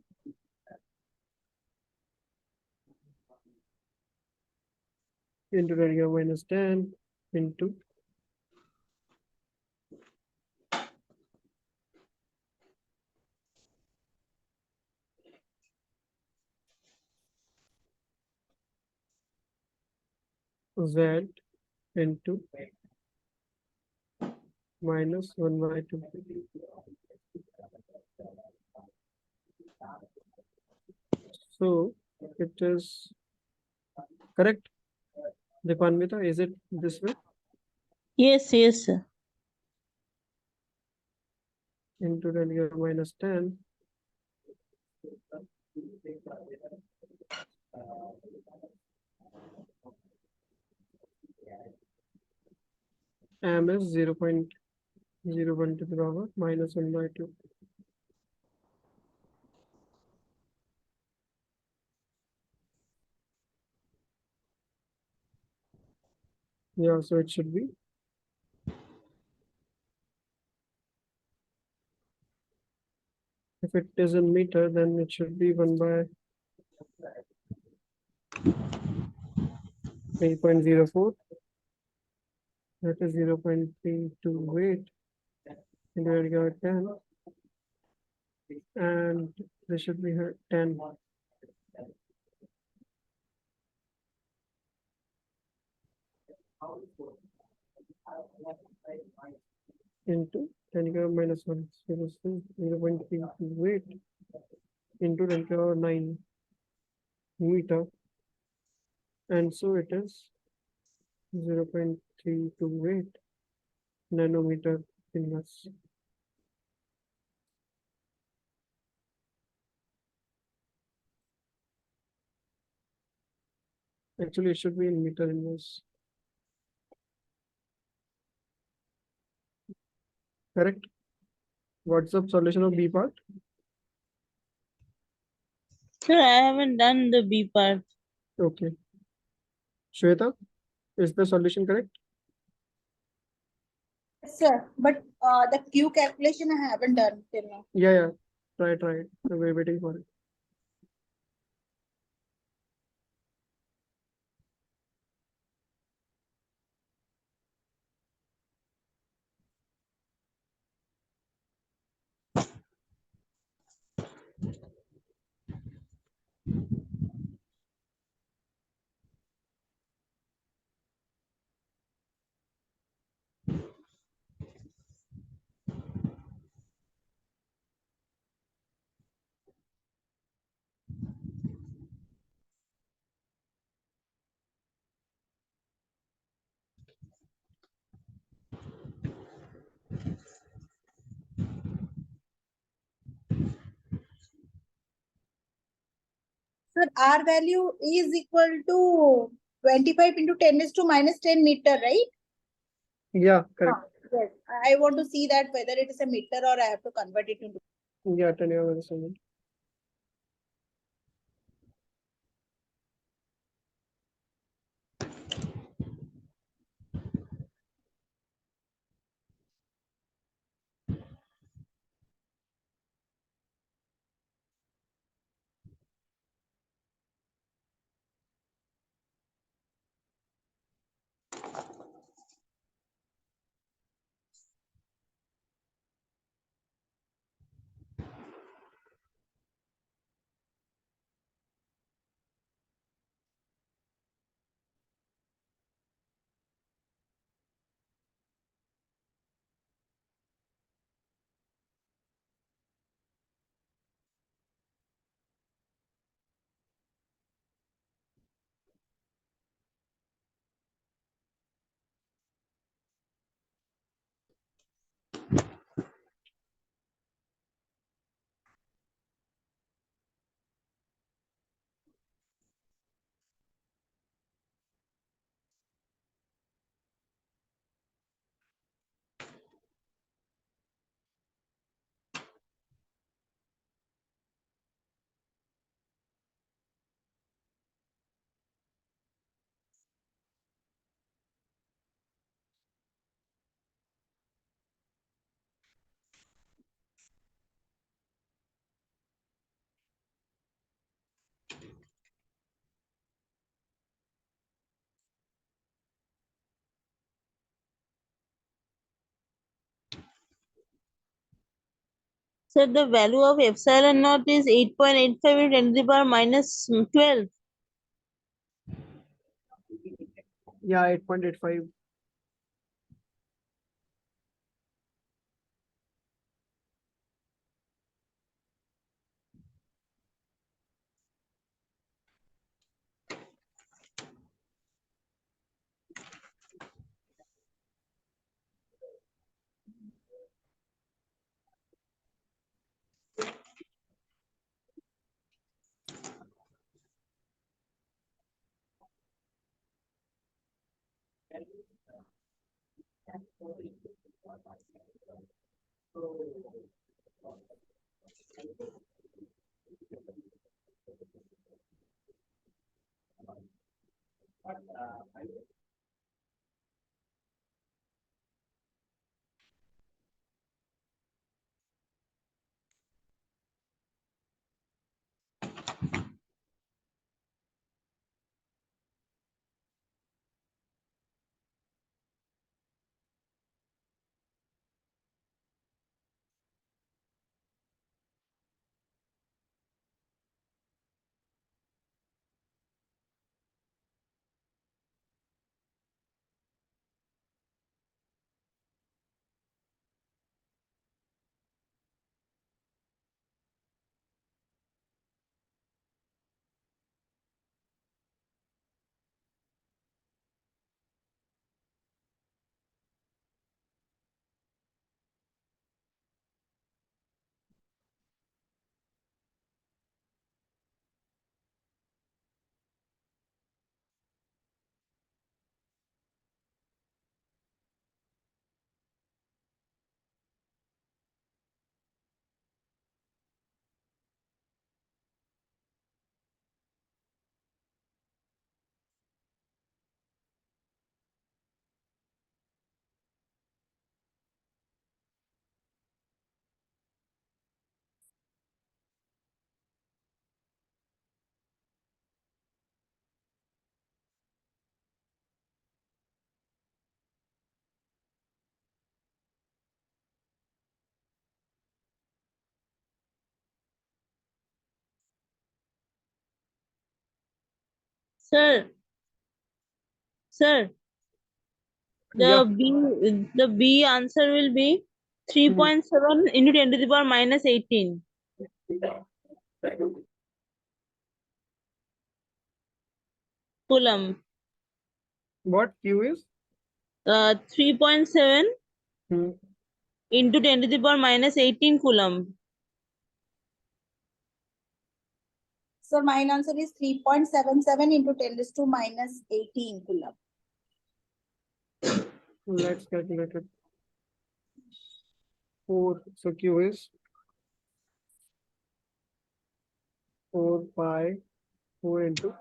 into 10 minus 10 into Z into minus 1 by 2. So it is correct. Dipanvita, is it this way? Yes, sir. Into 10 minus 10 m is 0.01 to the power minus 1 by 2. Yeah, so it should be if it is in meter, then it should be 1 by 3.04. That is 0.328 into 10. And this should be 10. Into 10 minus 1. So this is 0.328 into 10 9 meter. And so it is 0.328 nanometer inverse. Actually, it should be in meter inverse. Correct? What's the solution of B part? Sir, I haven't done the B part. Okay. Shweta, is the solution correct? Yes, sir. But the Q calculation I haven't done till now. Yeah. Try it. We're waiting for it. Sir, R value is equal to 25 into 10 is to minus 10 meter, right? Yeah, correct. Yes. I want to see that whether it is a meter or I have to convert it into. Yeah, 10 over 7. So the value of epsilon naught is 8.85 into 10 to the power minus 12. Yeah, 8.85. Sir, sir, Yeah, the B answer will be 3.7 into 10 to the power minus 18 coulomb. what Q is? 3.7 Hmm. into 10 to the power minus 18 coulomb. So my answer is 3.77 into 10 raised to minus 18 coulomb. Let's calculate it. 4. So Q is 4 pi 4 into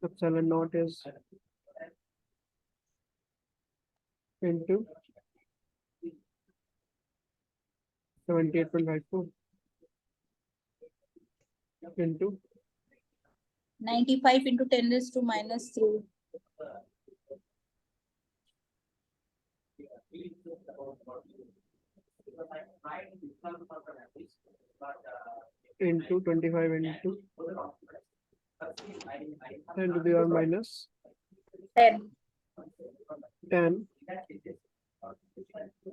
epsilon naught is into 78.54 into 95 into 10 raised to minus 3. into 25 into 10 to the power minus 10. 10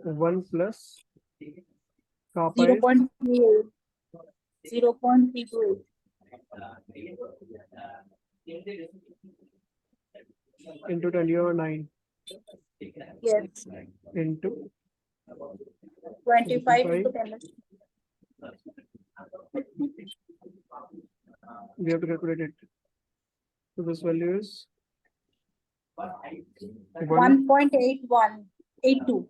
1 plus kappa 0 is 0.38. 0.328. into 10 to the power 9 Yes. into 25 into 10 raised to we have to calculate it. So this value is 1.8182.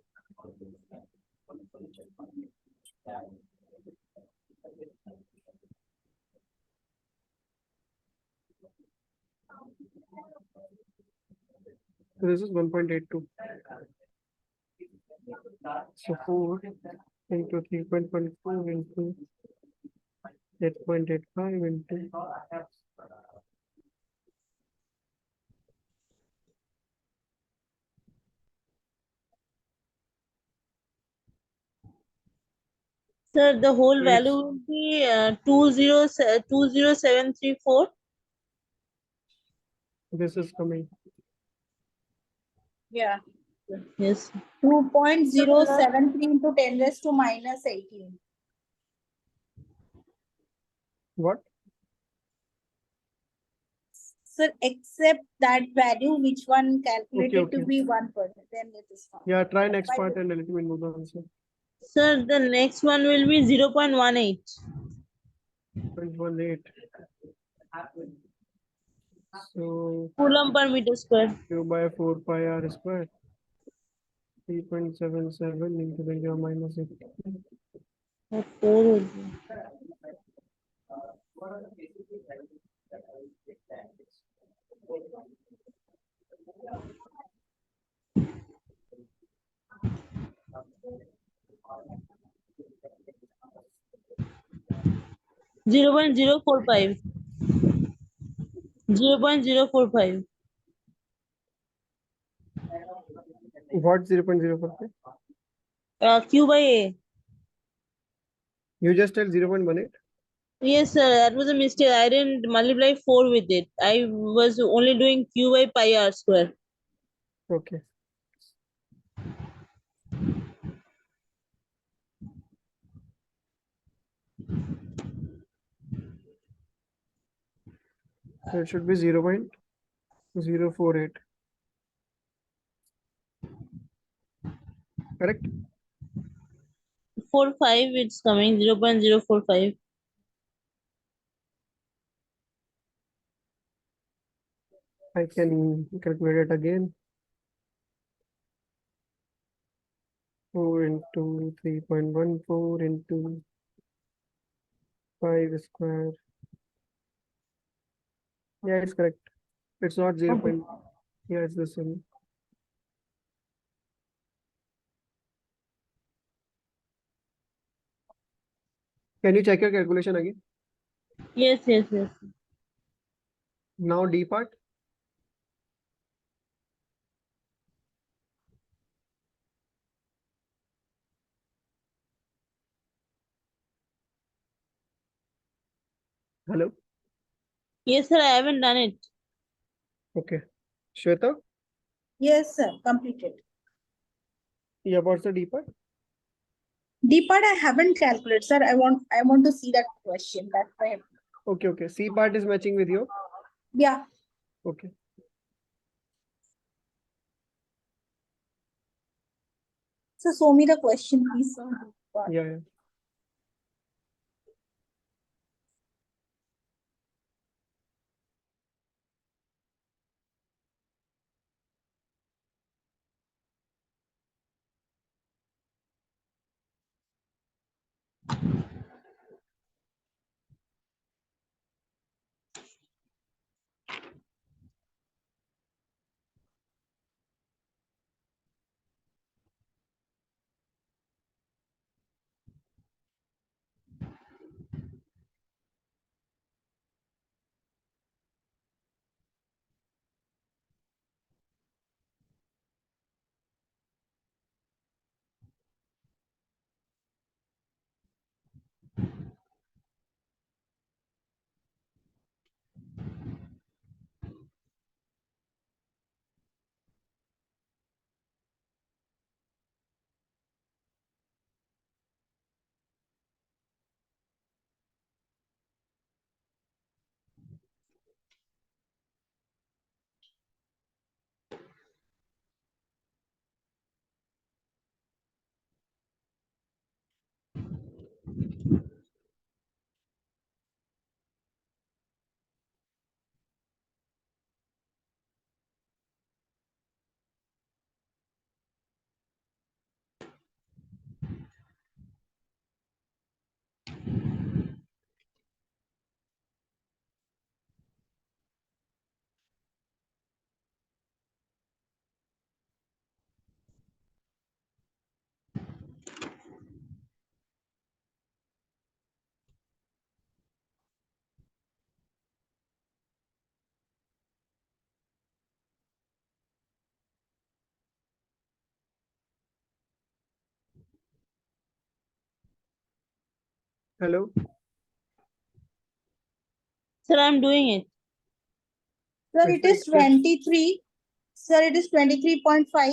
So this is 1.82. So 4 into 3.14 into 8.85 into Sir, the whole It's- value will be 20734. this is coming. Yeah. Yes. 2.073 into 10 raised to minus 18. What? So except that value, which one calculated Okay. to be 1%, then it is fine. Yeah, try next part and let me know the answer. Sir, the next one will be 0.18. 0.18. So Coulomb per meter square. Q by 4 pi r square. 3.77 into the power minus 8. 4 हो गया. 0.045. 0.045. What 0.045? Q by A. You just tell 0.18. Yes, sir, that was a mistake. I didn't multiply 4 with it. I was only doing Q by pi r square. Okay. So it should be 0.048. Correct? 45, it's coming 0.045. I can calculate it again. 4 into 3.14 into 5 square. Yeah, it's correct. It's not 0. Okay. Yeah, it's the same. Can you check your calculation again? Yes, yes, yes. Now D part. Hello. Yes, sir, I haven't done it. Okay. Shweta, Yes, sir, completed. yeah, what's the D part? D part I haven't calculated, sir. I want to see that question. That's why. Okay, okay. C part is matching with you. Yeah. Okay. So show me the question, please. Yeah. Hello. Sir, I'm doing it. Sir, it is 23. Sir, it is 23.5.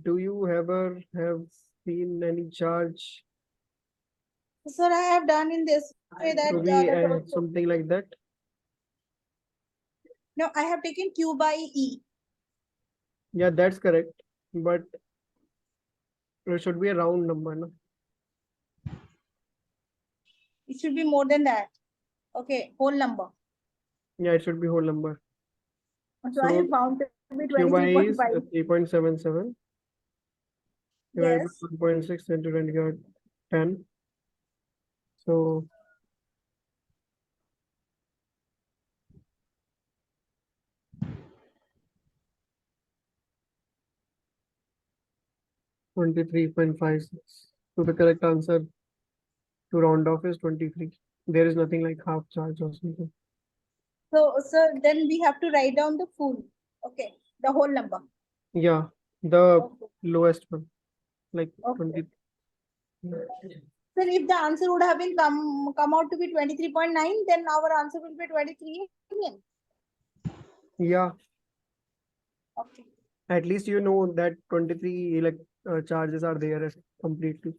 Do you ever have seen any charge Sir, I have done in this way that to be something like that? no, I have taken Q by E. Yeah, that's correct. But it should be a round number, no? It should be more than that. Okay, whole number. Yeah, it should be whole number. So I have found to be Q by E is 23.5. 3.77 divided Yes. by 1.6 into 10 to the 10. So 23.56. So the correct answer to round off is 23. There is nothing like half charge or something. So, sir, then we have to write down the full. Okay, the whole number. Yeah, the Okay. lowest one, like Okay. 20. Sir, if the answer would have been come out to be 23.9, then our answer will be 23 again. Yeah, Okay. at least you know that 23 like charges are there completely.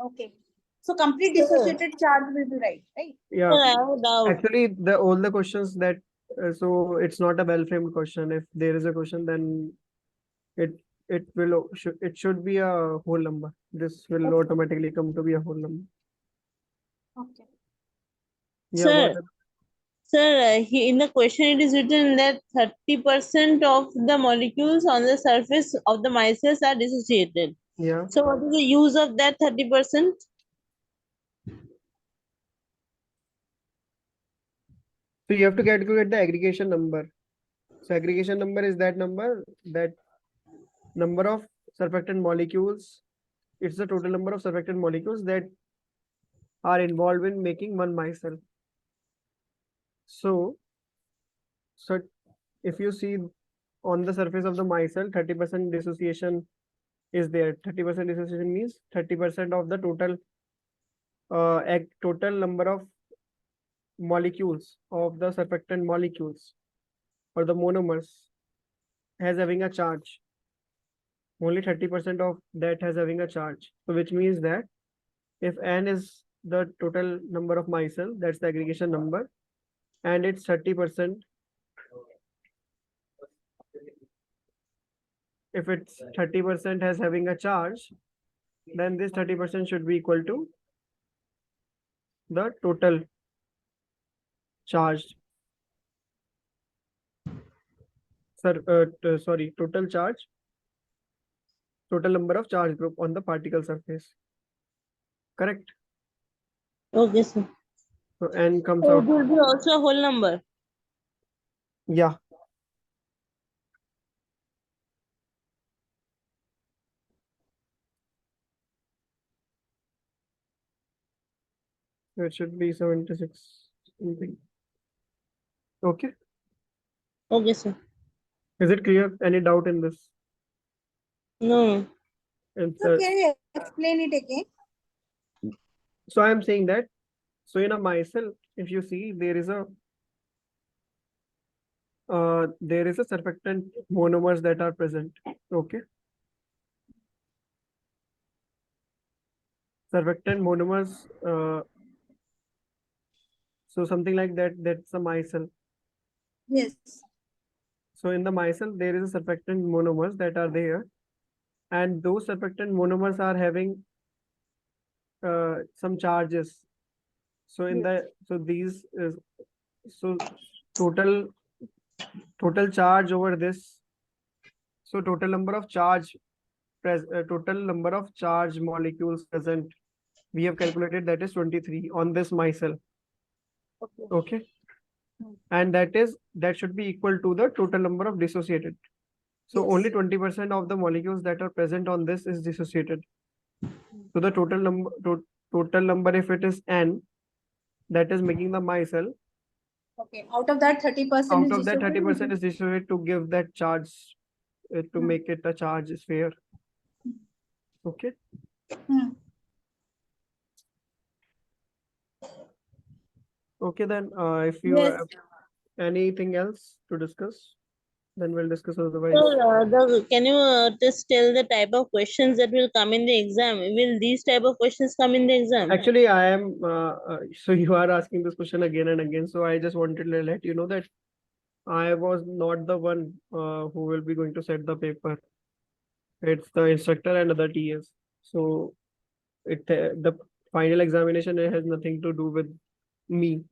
Okay. So complete dissociated charge will be right? Yeah, Sir, I have a doubt. actually the all the questions that so it's not a well-framed question. If there is a question, then it it should be a whole number. This will Okay. automatically come to be a whole number. Okay. Yeah, what? Sir, in the question it is written that 30% of the molecules on the surface of the micelles are dissociated. Yeah. So what is the use of that 30%? So you have to calculate the aggregation number. So aggregation number is that number of surfactant molecules. It's the total number of surfactant molecules that are involved in making one micelle. So if you see on the surface of the micelle, 30% dissociation is there. 30% dissociation means 30% of the total number of molecules of the surfactant molecules or the monomers has having a charge. Only 30% of that has having a charge. So which means that if n is the total number of micelle, that's the aggregation number. and it's 30%. If it's 30% has having a charge, then this 30% should be equal to the total charged. Sorry, total charge, total number of charge group on the particle surface. Correct? Okay, sir. So n comes So out. it will be also a whole number. Yeah. It should be 76 something. Okay. Okay, sir. Is it clear? Any doubt in this? No. It's, So can you explain it again? so I am saying that, so in a micelle, if you see, there is a surfactant monomers that are present. Okay. Surfactant monomers, so something like that, that's a micelle. Yes. So in the micelle, there is a surfactant monomers that are there, and those surfactant monomers are having some charges. So in the, so these is, so total charge over this, so total number of charge total number of charge molecules present, we have calculated that is 23 on this micelle. Okay. Okay. And that should be equal to the total number of dissociated. So Yes. only 20% of the molecules that are present on this is dissociated. So the total number, if it is n, that is making the micelle. Okay. Out of that, 30% Out is of that, 30% dissociated. is dissociated to give that charge, to Hmm. make it a charge sphere. Okay. Hmm. Okay, then if you Yes. have anything else to discuss, then we'll discuss otherwise. So, can you just tell the type of questions that will come in the exam? Will these type of questions come in the exam? Actually, I am, so you are asking this question again and again. So I just wanted to let you know that I was not the one who will be going to set the paper. It's the instructor and other TAs. So the final examination has nothing to do with me.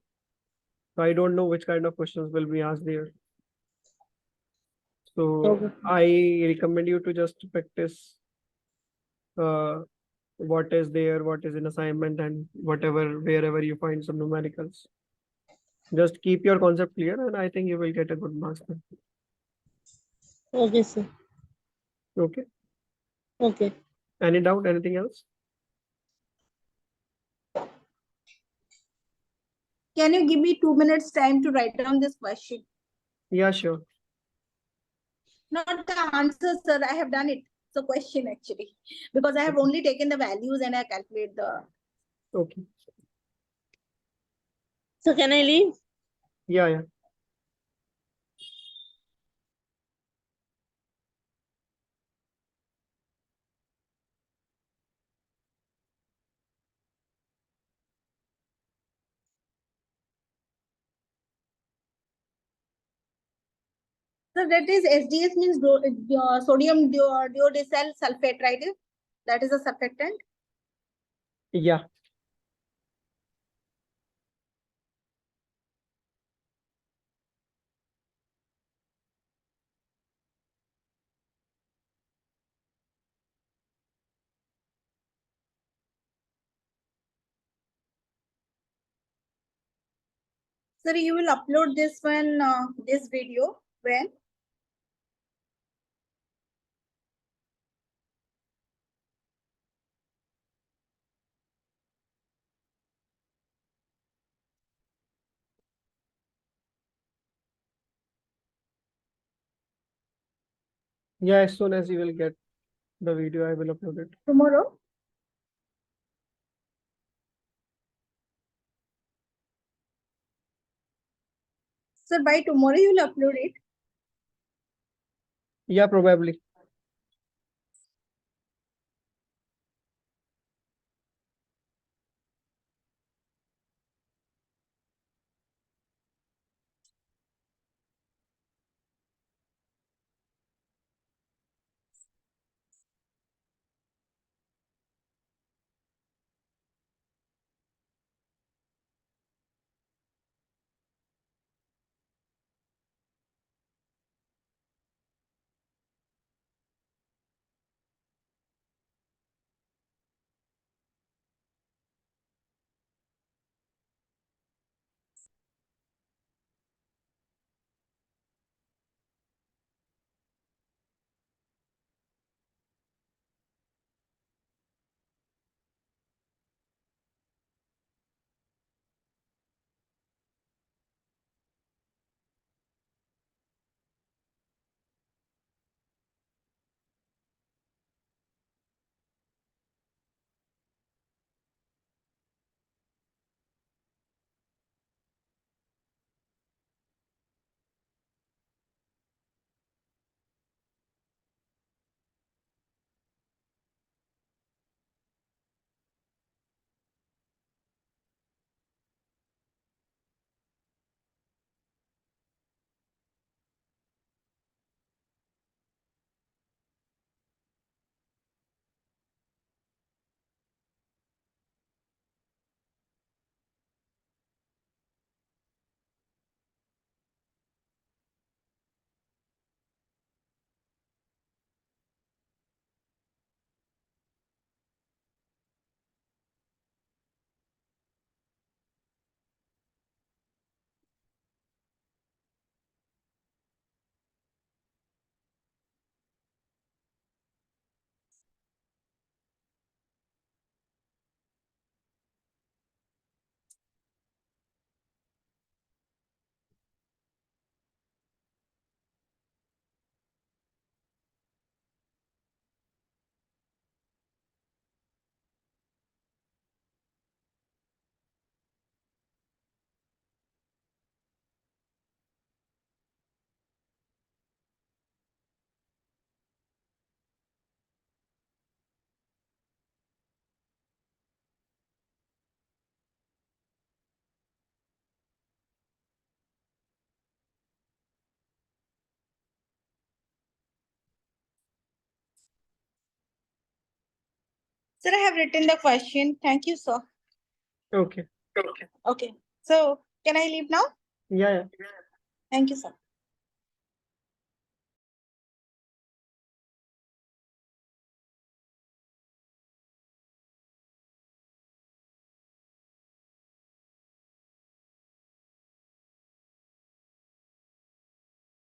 So I don't know which kind of questions will be asked there. So Okay. I recommend you to just practice what is there, what is in assignment, and whatever, wherever you find some numericals. Just keep your concept clear, and I think you will get a good marks then. Okay, sir. Okay. Okay. Any doubt? Anything else? Can you give me 2 minutes time to write down this question? Yeah, sure. Not the answer, sir. I have done it. So question actually, because I have only taken the values and I calculate the. Okay. So can I leave? Yeah, yeah. So that is SDS means sodium duodecyl sulfate, right? That is a surfactant. Yeah. Sir, you will upload this one, this video when? Yeah, as soon as you will get the video, I will upload it. Tomorrow. Sir, by tomorrow you will upload it. Yeah, probably. Sir, I have written the question. Thank you, sir. Okay. Okay. So can I leave now? Yeah, yeah. Thank you, sir.